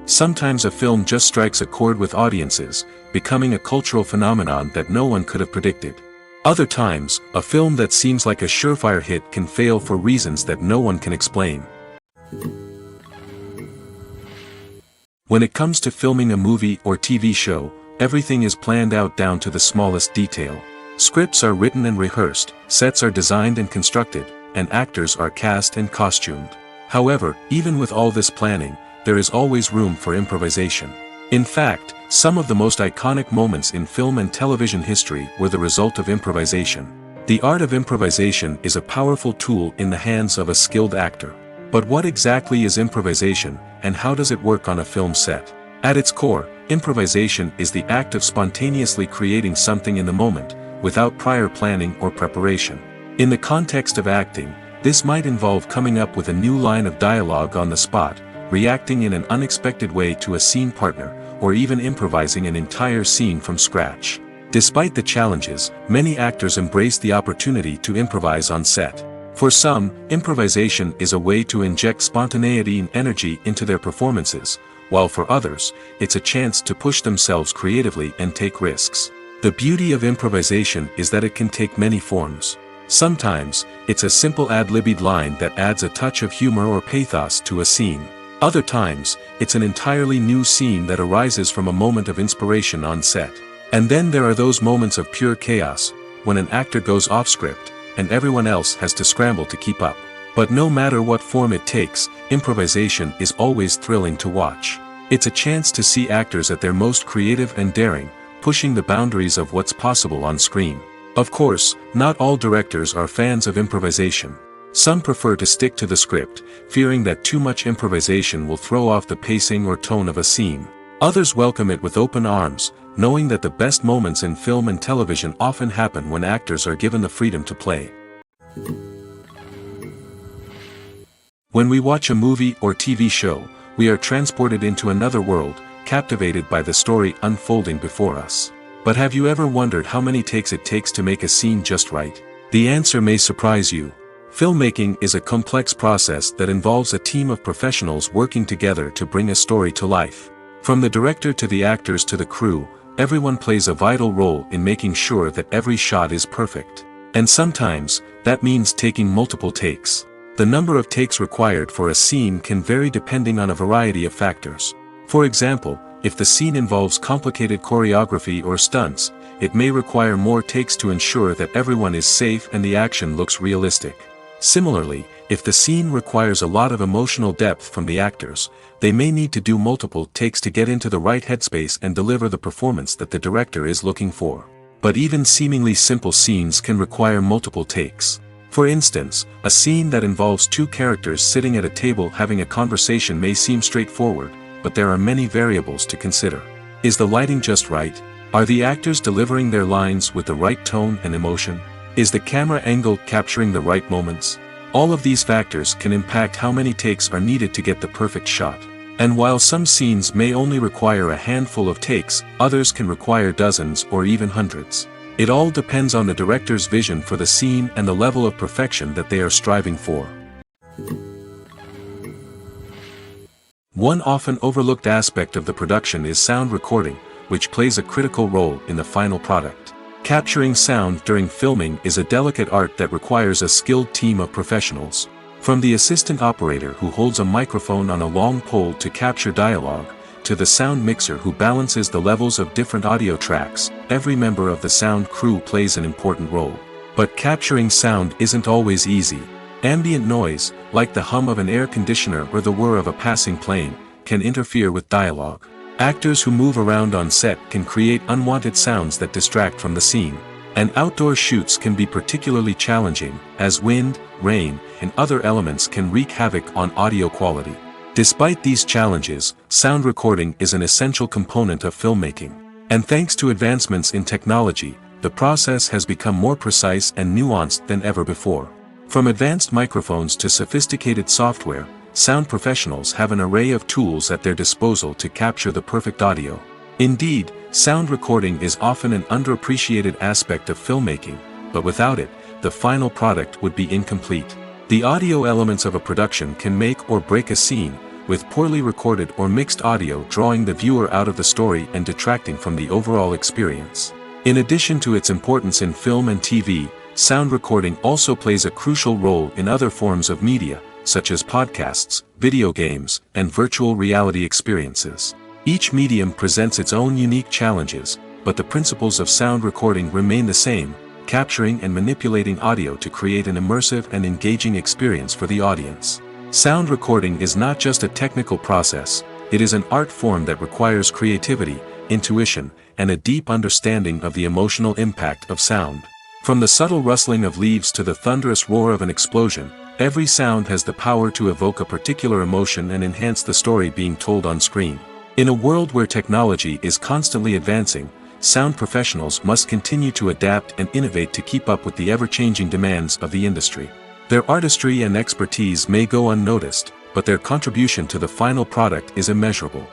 Sometimes a film just strikes a chord with audiences, becoming a cultural phenomenon that no one could have predicted. Other times, a film that seems like a surefire hit can fail for reasons that no one can explain. When it comes to filming a movie or TV show, everything is planned out down to the smallest detail. Scripts are written and rehearsed, sets are designed and constructed, and actors are cast and costumed. However, even with all this planning, there is always room for improvisation. In fact, some of the most iconic moments in film and television history were the result of improvisation. The art of improvisation is a powerful tool in the hands of a skilled actor. But what exactly is improvisation, and how does it work on a film set? At its core, improvisation is the act of spontaneously creating something in the moment, without prior planning or preparation. In the context of acting, this might involve coming up with a new line of dialogue on the spot, reacting in an unexpected way to a scene partner, or even improvising an entire scene from scratch. Despite the challenges, many actors embrace the opportunity to improvise on set. For some, improvisation is a way to inject spontaneity and energy into their performances, while for others, it's a chance to push themselves creatively and take risks. The beauty of improvisation is that it can take many forms. Sometimes, it's a simple ad-libbed line that adds a touch of humor or pathos to a scene. Other times, it's an entirely new scene that arises from a moment of inspiration on set. And then there are those moments of pure chaos, when an actor goes off script, and everyone else has to scramble to keep up. But no matter what form it takes, improvisation is always thrilling to watch. It's a chance to see actors at their most creative and daring, pushing the boundaries of what's possible on screen. Of course, not all directors are fans of improvisation. Some prefer to stick to the script, fearing that too much improvisation will throw off the pacing or tone of a scene. Others welcome it with open arms, knowing that the best moments in film and television often happen when actors are given the freedom to play. When we watch a movie or TV show, we are transported into another world, captivated by the story unfolding before us. But have you ever wondered how many takes it takes to make a scene just right? The answer may surprise you. Filmmaking is a complex process that involves a team of professionals working together to bring a story to life. From the director to the actors to the crew, everyone plays a vital role in making sure that every shot is perfect. And sometimes, that means taking multiple takes. The number of takes required for a scene can vary depending on a variety of factors. For example, if the scene involves complicated choreography or stunts, it may require more takes to ensure that everyone is safe and the action looks realistic. Similarly, if the scene requires a lot of emotional depth from the actors, they may need to do multiple takes to get into the right headspace and deliver the performance that the director is looking for. But even seemingly simple scenes can require multiple takes. For instance, a scene that involves two characters sitting at a table having a conversation may seem straightforward, but there are many variables to consider. Is the lighting just right? Are the actors delivering their lines with the right tone and emotion? Is the camera angle capturing the right moments? All of these factors can impact how many takes are needed to get the perfect shot. And while some scenes may only require a handful of takes, others can require dozens or even hundreds. It all depends on the director's vision for the scene and the level of perfection that they are striving for. One often overlooked aspect of the production is sound recording, which plays a critical role in the final product. Capturing sound during filming is a delicate art that requires a skilled team of professionals. From the assistant operator who holds a microphone on a long pole to capture dialogue, to the sound mixer who balances the levels of different audio tracks, every member of the sound crew plays an important role. But capturing sound isn't always easy. Ambient noise, like the hum of an air conditioner or the whir of a passing plane, can interfere with dialogue. Actors who move around on set can create unwanted sounds that distract from the scene. And outdoor shoots can be particularly challenging, as wind, rain, and other elements can wreak havoc on audio quality. Despite these challenges, sound recording is an essential component of filmmaking. And thanks to advancements in technology, the process has become more precise and nuanced than ever before. From advanced microphones to sophisticated software, sound professionals have an array of tools at their disposal to capture the perfect audio. Indeed, sound recording is often an underappreciated aspect of filmmaking, but without it, the final product would be incomplete. The audio elements of a production can make or break a scene, with poorly recorded or mixed audio drawing the viewer out of the story and detracting from the overall experience. In addition to its importance in film and TV, sound recording also plays a crucial role in other forms of media, such as podcasts, video games, and virtual reality experiences. Each medium presents its own unique challenges, but the principles of sound recording remain the same: capturing and manipulating audio to create an immersive and engaging experience for the audience. Sound recording is not just a technical process, it is an art form that requires creativity, intuition, and a deep understanding of the emotional impact of sound. From the subtle rustling of leaves to the thunderous roar of an explosion, every sound has the power to evoke a particular emotion and enhance the story being told on screen. In a world where technology is constantly advancing, sound professionals must continue to adapt and innovate to keep up with the ever-changing demands of the industry. Their artistry and expertise may go unnoticed, but their contribution to the final product is immeasurable.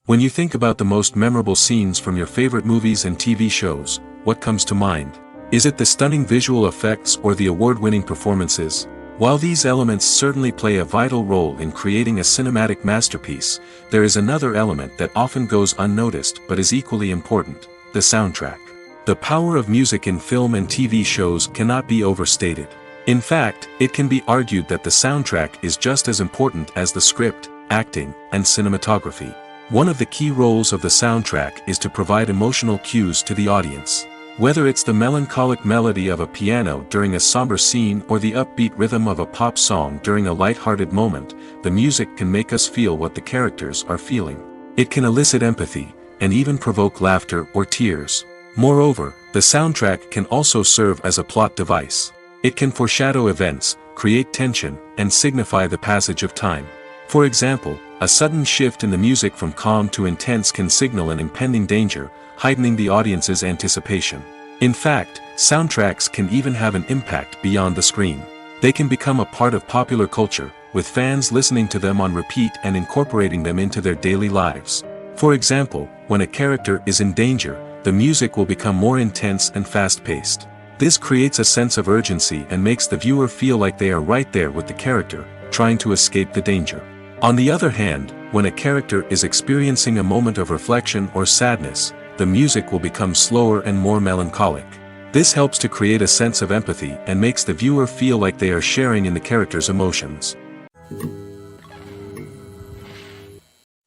When you think about the most memorable scenes from your favorite movies and TV shows, what comes to mind? Is it the stunning visual effects or the award-winning performances? While these elements certainly play a vital role in creating a cinematic masterpiece, there is another element that often goes unnoticed but is equally important: the soundtrack. The power of music in film and TV shows cannot be overstated. In fact, it can be argued that the soundtrack is just as important as the script, acting, and cinematography. One of the key roles of the soundtrack is to provide emotional cues to the audience. Whether it's the melancholic melody of a piano during a somber scene or the upbeat rhythm of a pop song during a light-hearted moment, the music can make us feel what the characters are feeling. It can elicit empathy, and even provoke laughter or tears. Moreover, the soundtrack can also serve as a plot device. It can foreshadow events, create tension, and signify the passage of time. For example, a sudden shift in the music from calm to intense can signal an impending danger, heightening the audience's anticipation. In fact, soundtracks can even have an impact beyond the screen. They can become a part of popular culture, with fans listening to them on repeat and incorporating them into their daily lives. For example, when a character is in danger, the music will become more intense and fast-paced. This creates a sense of urgency and makes the viewer feel like they are right there with the character, trying to escape the danger. On the other hand, when a character is experiencing a moment of reflection or sadness, the music will become slower and more melancholic. This helps to create a sense of empathy and makes the viewer feel like they are sharing in the character's emotions.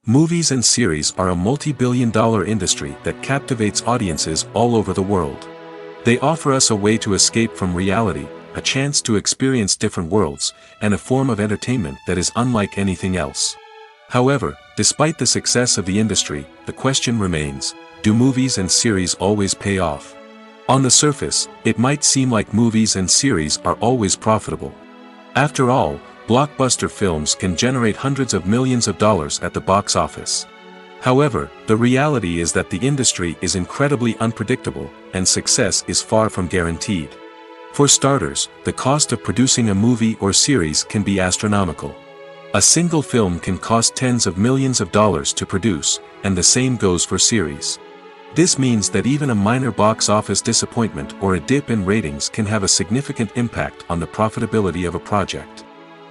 Movies and series are a multi-billion-dollar industry that captivates audiences all over the world. They offer us a way to escape from reality, a chance to experience different worlds, and a form of entertainment that is unlike anything else. However, despite the success of the industry, the question remains: do movies and series always pay off? On the surface, it might seem like movies and series are always profitable. After all, blockbuster films can generate hundreds of millions of dollars at the box office. However, the reality is that the industry is incredibly unpredictable, and success is far from guaranteed. For starters, the cost of producing a movie or series can be astronomical. A single film can cost tens of millions of dollars to produce, and the same goes for series. This means that even a minor box office disappointment or a dip in ratings can have a significant impact on the profitability of a project.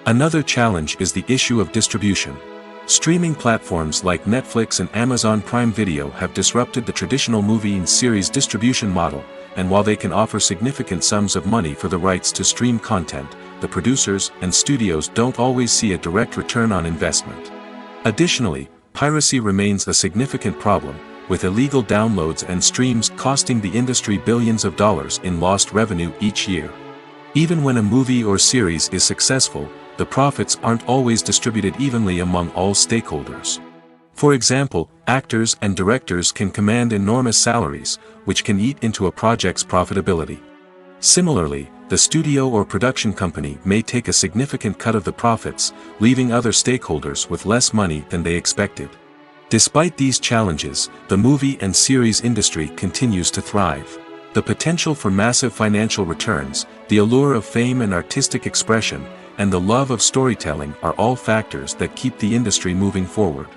Another challenge is the issue of distribution. Streaming platforms like Netflix and Amazon Prime Video have disrupted the traditional movie and series distribution model, and while they can offer significant sums of money for the rights to stream content, the producers and studios don't always see a direct return on investment. Additionally, piracy remains a significant problem, with illegal downloads and streams costing the industry billions of dollars in lost revenue each year. Even when a movie or series is successful, the profits aren't always distributed evenly among all stakeholders. For example, actors and directors can command enormous salaries, which can eat into a project's profitability. Similarly, the studio or production company may take a significant cut of the profits, leaving other stakeholders with less money than they expected. Despite these challenges, the movie and series industry continues to thrive. The potential for massive financial returns, the allure of fame and artistic expression, and the love of storytelling are all factors that keep the industry moving forward.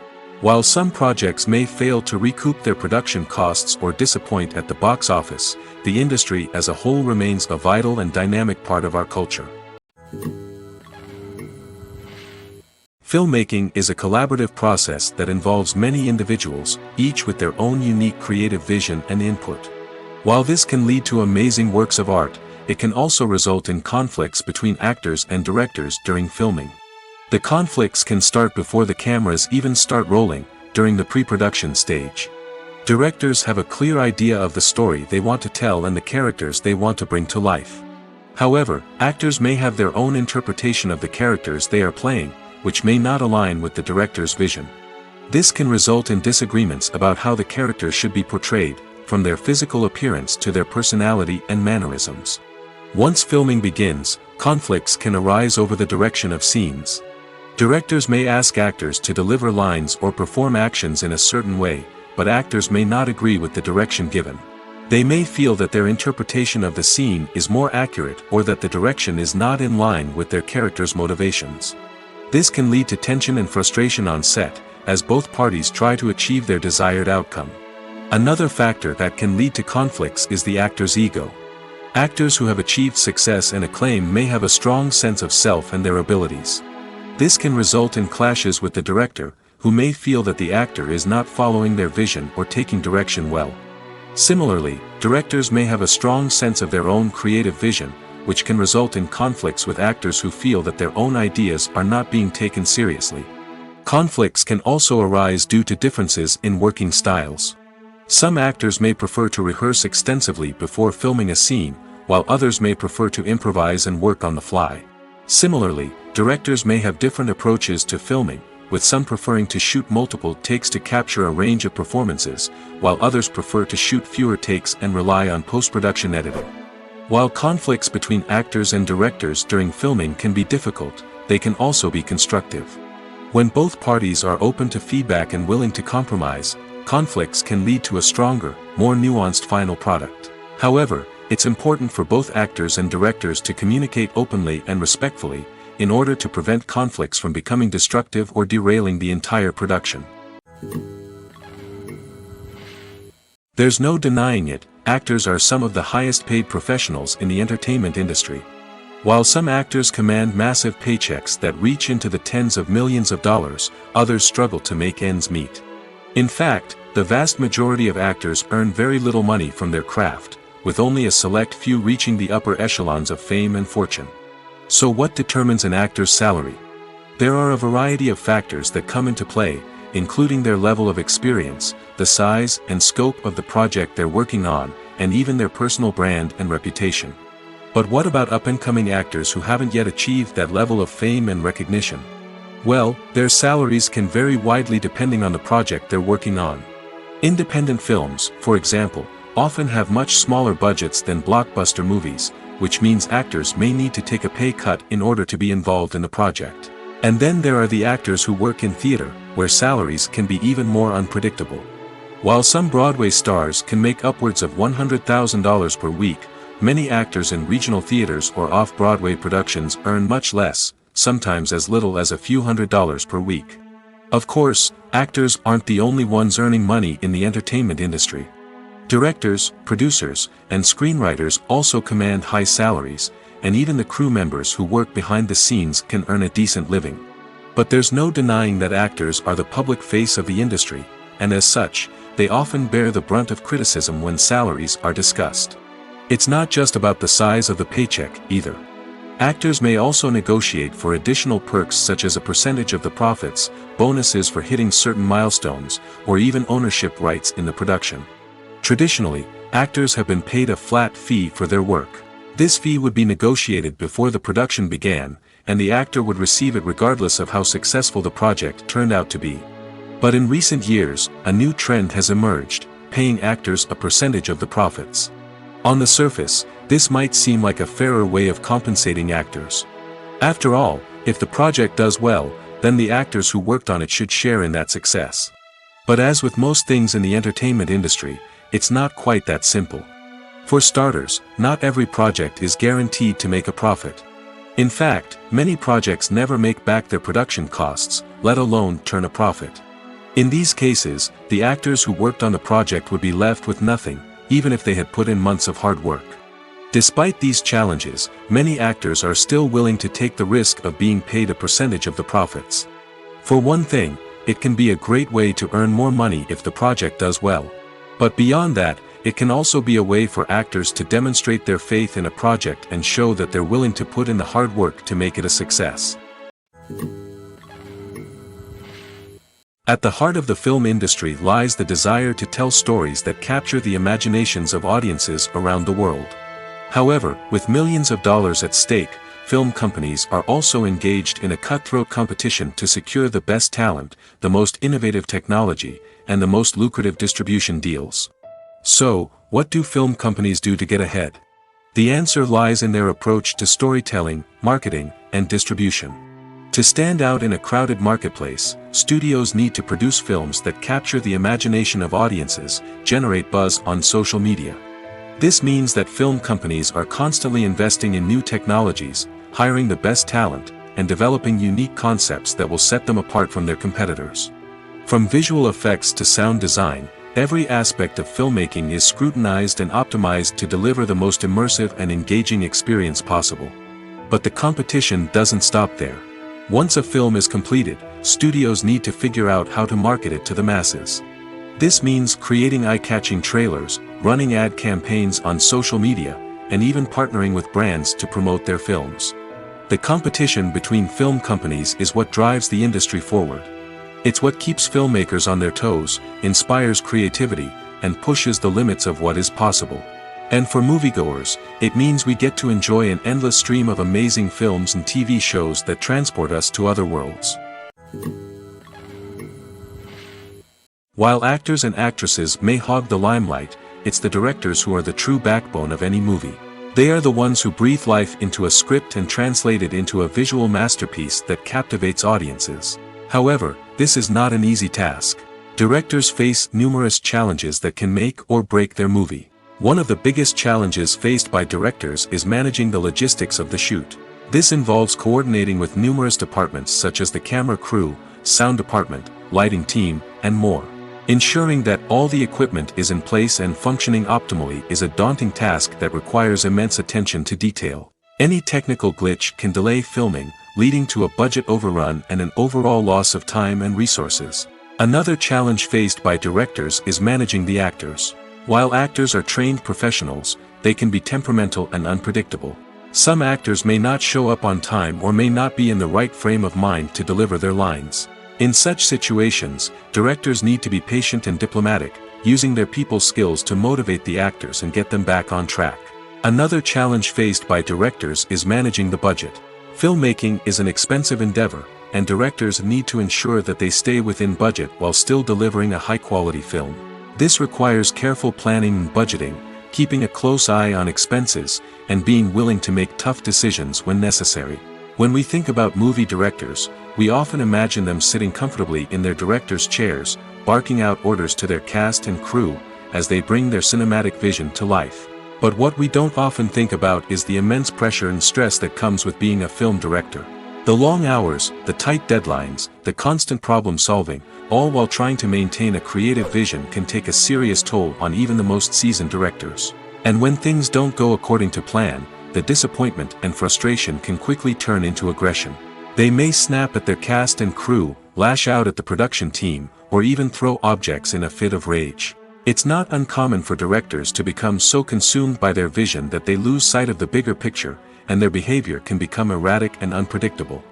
While some projects may fail to recoup their production costs or disappoint at the box office, the industry as a whole remains a vital and dynamic part of our culture. Filmmaking is a collaborative process that involves many individuals, each with their own unique creative vision and input. While this can lead to amazing works of art, it can also result in conflicts between actors and directors during filming. The conflicts can start before the cameras even start rolling, during the pre-production stage. Directors have a clear idea of the story they want to tell and the characters they want to bring to life. However, actors may have their own interpretation of the characters they are playing, which may not align with the director's vision. This can result in disagreements about how the characters should be portrayed, from their physical appearance to their personality and mannerisms. Once filming begins, conflicts can arise over the direction of scenes. Directors may ask actors to deliver lines or perform actions in a certain way, but actors may not agree with the direction given. They may feel that their interpretation of the scene is more accurate or that the direction is not in line with their character's motivations. This can lead to tension and frustration on set, as both parties try to achieve their desired outcome. Another factor that can lead to conflicts is the actor's ego. Actors who have achieved success and acclaim may have a strong sense of self and their abilities. This can result in clashes with the director, who may feel that the actor is not following their vision or taking direction well. Similarly, directors may have a strong sense of their own creative vision, which can result in conflicts with actors who feel that their own ideas are not being taken seriously. Conflicts can also arise due to differences in working styles. Some actors may prefer to rehearse extensively before filming a scene, while others may prefer to improvise and work on the fly. Similarly, directors may have different approaches to filming, with some preferring to shoot multiple takes to capture a range of performances, while others prefer to shoot fewer takes and rely on post-production editing. While conflicts between actors and directors during filming can be difficult, they can also be constructive. When both parties are open to feedback and willing to compromise, conflicts can lead to a stronger, more nuanced final product. However, it's important for both actors and directors to communicate openly and respectfully, in order to prevent conflicts from becoming destructive or derailing the entire production. There's no denying it, actors are some of the highest paid professionals in the entertainment industry. While some actors command massive paychecks that reach into the tens of millions of dollars, others struggle to make ends meet. In fact, the vast majority of actors earn very little money from their craft, with only a select few reaching the upper echelons of fame and fortune. So what determines an actor's salary? There are a variety of factors that come into play, including their level of experience, the size and scope of the project they're working on, and even their personal brand and reputation. But what about up-and-coming actors who haven't yet achieved that level of fame and recognition? Well, their salaries can vary widely depending on the project they're working on. Independent films, for example, often have much smaller budgets than blockbuster movies, which means actors may need to take a pay cut in order to be involved in the project. And then there are the actors who work in theater, where salaries can be even more unpredictable. While some Broadway stars can make upwards of $100,000 per week, many actors in regional theaters or off-Broadway productions earn much less, sometimes as little as a few $100s per week. Of course, actors aren't the only ones earning money in the entertainment industry. Directors, producers, and screenwriters also command high salaries, and even the crew members who work behind the scenes can earn a decent living. But there's no denying that actors are the public face of the industry, and as such, they often bear the brunt of criticism when salaries are discussed. It's not just about the size of the paycheck, either. Actors may also negotiate for additional perks such as a percentage of the profits, bonuses for hitting certain milestones, or even ownership rights in the production. Traditionally, actors have been paid a flat fee for their work. This fee would be negotiated before the production began, and the actor would receive it regardless of how successful the project turned out to be. But in recent years, a new trend has emerged, paying actors a percentage of the profits. On the surface, this might seem like a fairer way of compensating actors. After all, if the project does well, then the actors who worked on it should share in that success. But as with most things in the entertainment industry, it's not quite that simple. For starters, not every project is guaranteed to make a profit. In fact, many projects never make back their production costs, let alone turn a profit. In these cases, the actors who worked on the project would be left with nothing, even if they had put in months of hard work. Despite these challenges, many actors are still willing to take the risk of being paid a percentage of the profits. For one thing, it can be a great way to earn more money if the project does well. But beyond that, it can also be a way for actors to demonstrate their faith in a project and show that they're willing to put in the hard work to make it a success. At the heart of the film industry lies the desire to tell stories that capture the imaginations of audiences around the world. However, with millions of dollars at stake, film companies are also engaged in a cutthroat competition to secure the best talent, the most innovative technology, and the most lucrative distribution deals. So, what do film companies do to get ahead? The answer lies in their approach to storytelling, marketing, and distribution. To stand out in a crowded marketplace, studios need to produce films that capture the imagination of audiences, generate buzz on social media. This means that film companies are constantly investing in new technologies, hiring the best talent, and developing unique concepts that will set them apart from their competitors. From visual effects to sound design, every aspect of filmmaking is scrutinized and optimized to deliver the most immersive and engaging experience possible. But the competition doesn't stop there. Once a film is completed, studios need to figure out how to market it to the masses. This means creating eye-catching trailers, running ad campaigns on social media, and even partnering with brands to promote their films. The competition between film companies is what drives the industry forward. It's what keeps filmmakers on their toes, inspires creativity, and pushes the limits of what is possible. And for moviegoers, it means we get to enjoy an endless stream of amazing films and TV shows that transport us to other worlds. While actors and actresses may hog the limelight, it's the directors who are the true backbone of any movie. They are the ones who breathe life into a script and translate it into a visual masterpiece that captivates audiences. However, this is not an easy task. Directors face numerous challenges that can make or break their movie. One of the biggest challenges faced by directors is managing the logistics of the shoot. This involves coordinating with numerous departments such as the camera crew, sound department, lighting team, and more. Ensuring that all the equipment is in place and functioning optimally is a daunting task that requires immense attention to detail. Any technical glitch can delay filming, leading to a budget overrun and an overall loss of time and resources. Another challenge faced by directors is managing the actors. While actors are trained professionals, they can be temperamental and unpredictable. Some actors may not show up on time or may not be in the right frame of mind to deliver their lines. In such situations, directors need to be patient and diplomatic, using their people skills to motivate the actors and get them back on track. Another challenge faced by directors is managing the budget. Filmmaking is an expensive endeavor, and directors need to ensure that they stay within budget while still delivering a high-quality film. This requires careful planning and budgeting, keeping a close eye on expenses, and being willing to make tough decisions when necessary. When we think about movie directors, we often imagine them sitting comfortably in their director's chairs, barking out orders to their cast and crew, as they bring their cinematic vision to life. But what we don't often think about is the immense pressure and stress that comes with being a film director. The long hours, the tight deadlines, the constant problem solving, all while trying to maintain a creative vision can take a serious toll on even the most seasoned directors. And when things don't go according to plan, the disappointment and frustration can quickly turn into aggression. They may snap at their cast and crew, lash out at the production team, or even throw objects in a fit of rage. It's not uncommon for directors to become so consumed by their vision that they lose sight of the bigger picture, and their behavior can become erratic and unpredictable.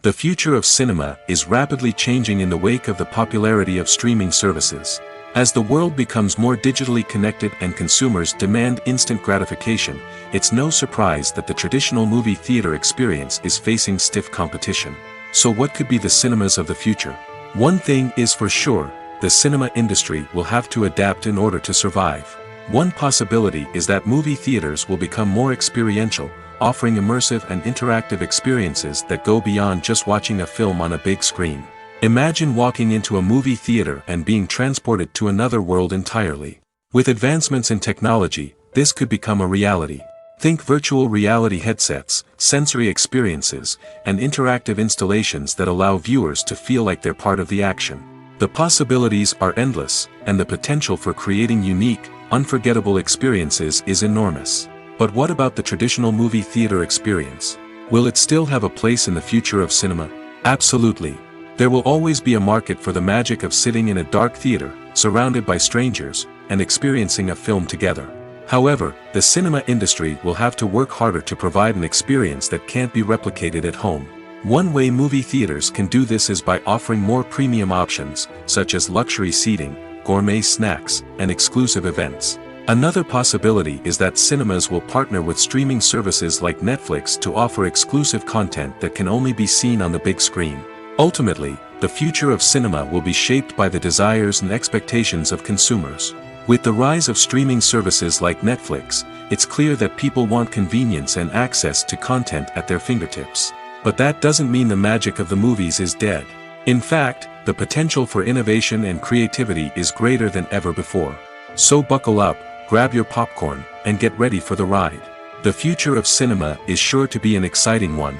The future of cinema is rapidly changing in the wake of the popularity of streaming services. As the world becomes more digitally connected and consumers demand instant gratification, it's no surprise that the traditional movie theater experience is facing stiff competition. So what could be the cinemas of the future? One thing is for sure, the cinema industry will have to adapt in order to survive. One possibility is that movie theaters will become more experiential, offering immersive and interactive experiences that go beyond just watching a film on a big screen. Imagine walking into a movie theater and being transported to another world entirely. With advancements in technology, this could become a reality. Think virtual reality headsets, sensory experiences, and interactive installations that allow viewers to feel like they're part of the action. The possibilities are endless, and the potential for creating unique, unforgettable experiences is enormous. But what about the traditional movie theater experience? Will it still have a place in the future of cinema? Absolutely. There will always be a market for the magic of sitting in a dark theater, surrounded by strangers, and experiencing a film together. However, the cinema industry will have to work harder to provide an experience that can't be replicated at home. One way movie theaters can do this is by offering more premium options, such as luxury seating, gourmet snacks, and exclusive events. Another possibility is that cinemas will partner with streaming services like Netflix to offer exclusive content that can only be seen on the big screen. Ultimately, the future of cinema will be shaped by the desires and expectations of consumers. With the rise of streaming services like Netflix, it's clear that people want convenience and access to content at their fingertips. But that doesn't mean the magic of the movies is dead. In fact, the potential for innovation and creativity is greater than ever before. So buckle up, grab your popcorn, and get ready for the ride. The future of cinema is sure to be an exciting one.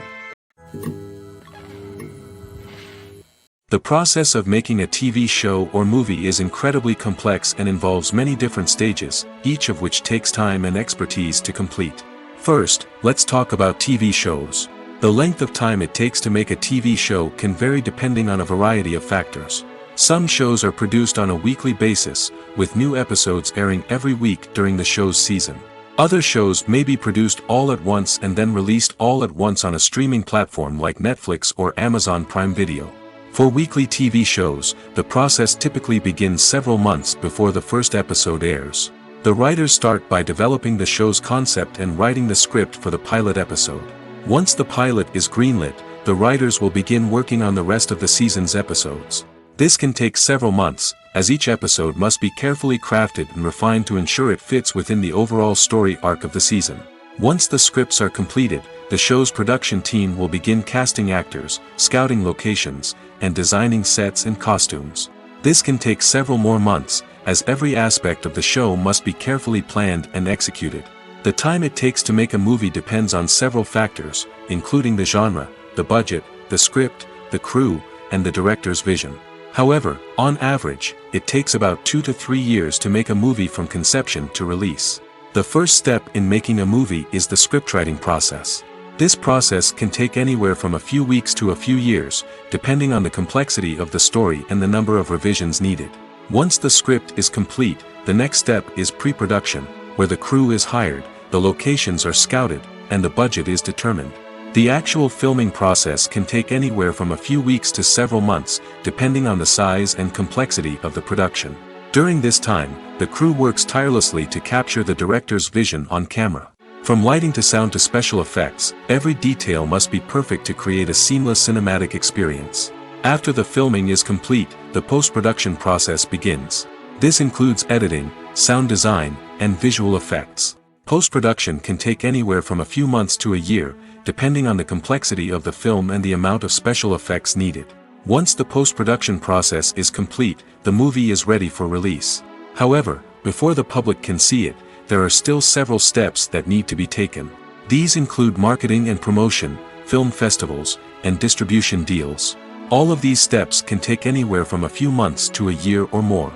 The process of making a TV show or movie is incredibly complex and involves many different stages, each of which takes time and expertise to complete. First, let's talk about TV shows. The length of time it takes to make a TV show can vary depending on a variety of factors. Some shows are produced on a weekly basis, with new episodes airing every week during the show's season. Other shows may be produced all at once and then released all at once on a streaming platform like Netflix or Amazon Prime Video. For weekly TV shows, the process typically begins several months before the first episode airs. The writers start by developing the show's concept and writing the script for the pilot episode. Once the pilot is greenlit, the writers will begin working on the rest of the season's episodes. This can take several months, as each episode must be carefully crafted and refined to ensure it fits within the overall story arc of the season. Once the scripts are completed, the show's production team will begin casting actors, scouting locations, and designing sets and costumes. This can take several more months, as every aspect of the show must be carefully planned and executed. The time it takes to make a movie depends on several factors, including the genre, the budget, the script, the crew, and the director's vision. However, on average, it takes about 2 to 3 years to make a movie from conception to release. The first step in making a movie is the scriptwriting process. This process can take anywhere from a few weeks to a few years, depending on the complexity of the story and the number of revisions needed. Once the script is complete, the next step is pre-production, where the crew is hired, the locations are scouted, and the budget is determined. The actual filming process can take anywhere from a few weeks to several months, depending on the size and complexity of the production. During this time, the crew works tirelessly to capture the director's vision on camera. From lighting to sound to special effects, every detail must be perfect to create a seamless cinematic experience. After the filming is complete, the post-production process begins. This includes editing, sound design, and visual effects. Post-production can take anywhere from a few months to a year, depending on the complexity of the film and the amount of special effects needed. Once the post-production process is complete, the movie is ready for release. However, before the public can see it, there are still several steps that need to be taken. These include marketing and promotion, film festivals, and distribution deals. All of these steps can take anywhere from a few months to a year or more.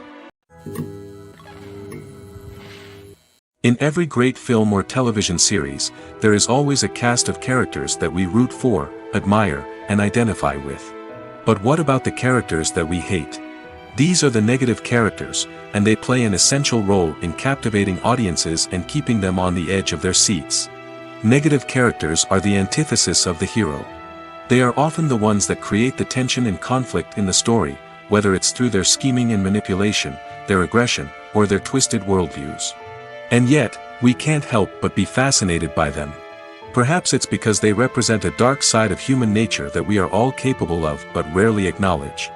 In every great film or television series, there is always a cast of characters that we root for, admire, and identify with. But what about the characters that we hate? These are the negative characters, and they play an essential role in captivating audiences and keeping them on the edge of their seats. Negative characters are the antithesis of the hero. They are often the ones that create the tension and conflict in the story, whether it's through their scheming and manipulation, their aggression, or their twisted worldviews. And yet, we can't help but be fascinated by them. Perhaps it's because they represent a dark side of human nature that we are all capable of but rarely acknowledge.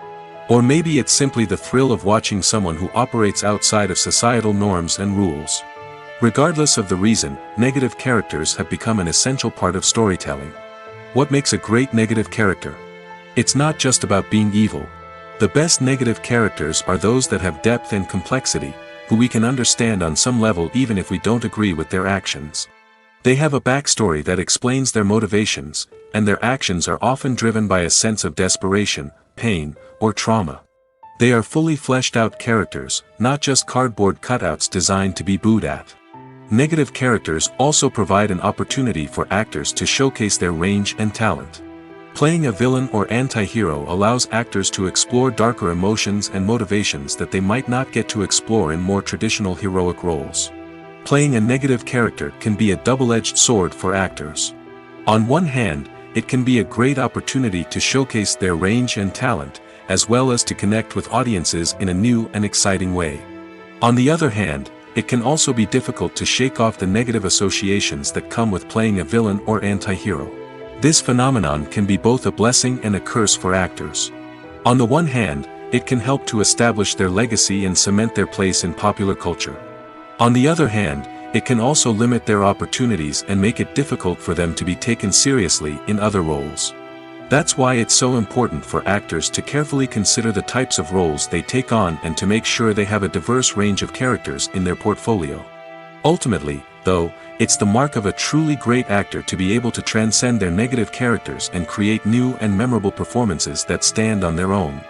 Or maybe it's simply the thrill of watching someone who operates outside of societal norms and rules. Regardless of the reason, negative characters have become an essential part of storytelling. What makes a great negative character? It's not just about being evil. The best negative characters are those that have depth and complexity, who we can understand on some level even if we don't agree with their actions. They have a backstory that explains their motivations, and their actions are often driven by a sense of desperation, pain, or trauma. They are fully fleshed out characters, not just cardboard cutouts designed to be booed at. Negative characters also provide an opportunity for actors to showcase their range and talent. Playing a villain or anti-hero allows actors to explore darker emotions and motivations that they might not get to explore in more traditional heroic roles. Playing a negative character can be a double-edged sword for actors. On one hand, it can be a great opportunity to showcase their range and talent, as well as to connect with audiences in a new and exciting way. On the other hand, it can also be difficult to shake off the negative associations that come with playing a villain or anti-hero. This phenomenon can be both a blessing and a curse for actors. On the one hand, it can help to establish their legacy and cement their place in popular culture. On the other hand, it can also limit their opportunities and make it difficult for them to be taken seriously in other roles. That's why it's so important for actors to carefully consider the types of roles they take on and to make sure they have a diverse range of characters in their portfolio. Ultimately, though, it's the mark of a truly great actor to be able to transcend their negative characters and create new and memorable performances that stand on their own.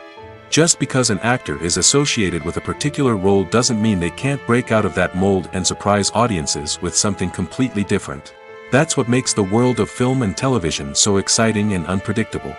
Just because an actor is associated with a particular role doesn't mean they can't break out of that mold and surprise audiences with something completely different. That's what makes the world of film and television so exciting and unpredictable.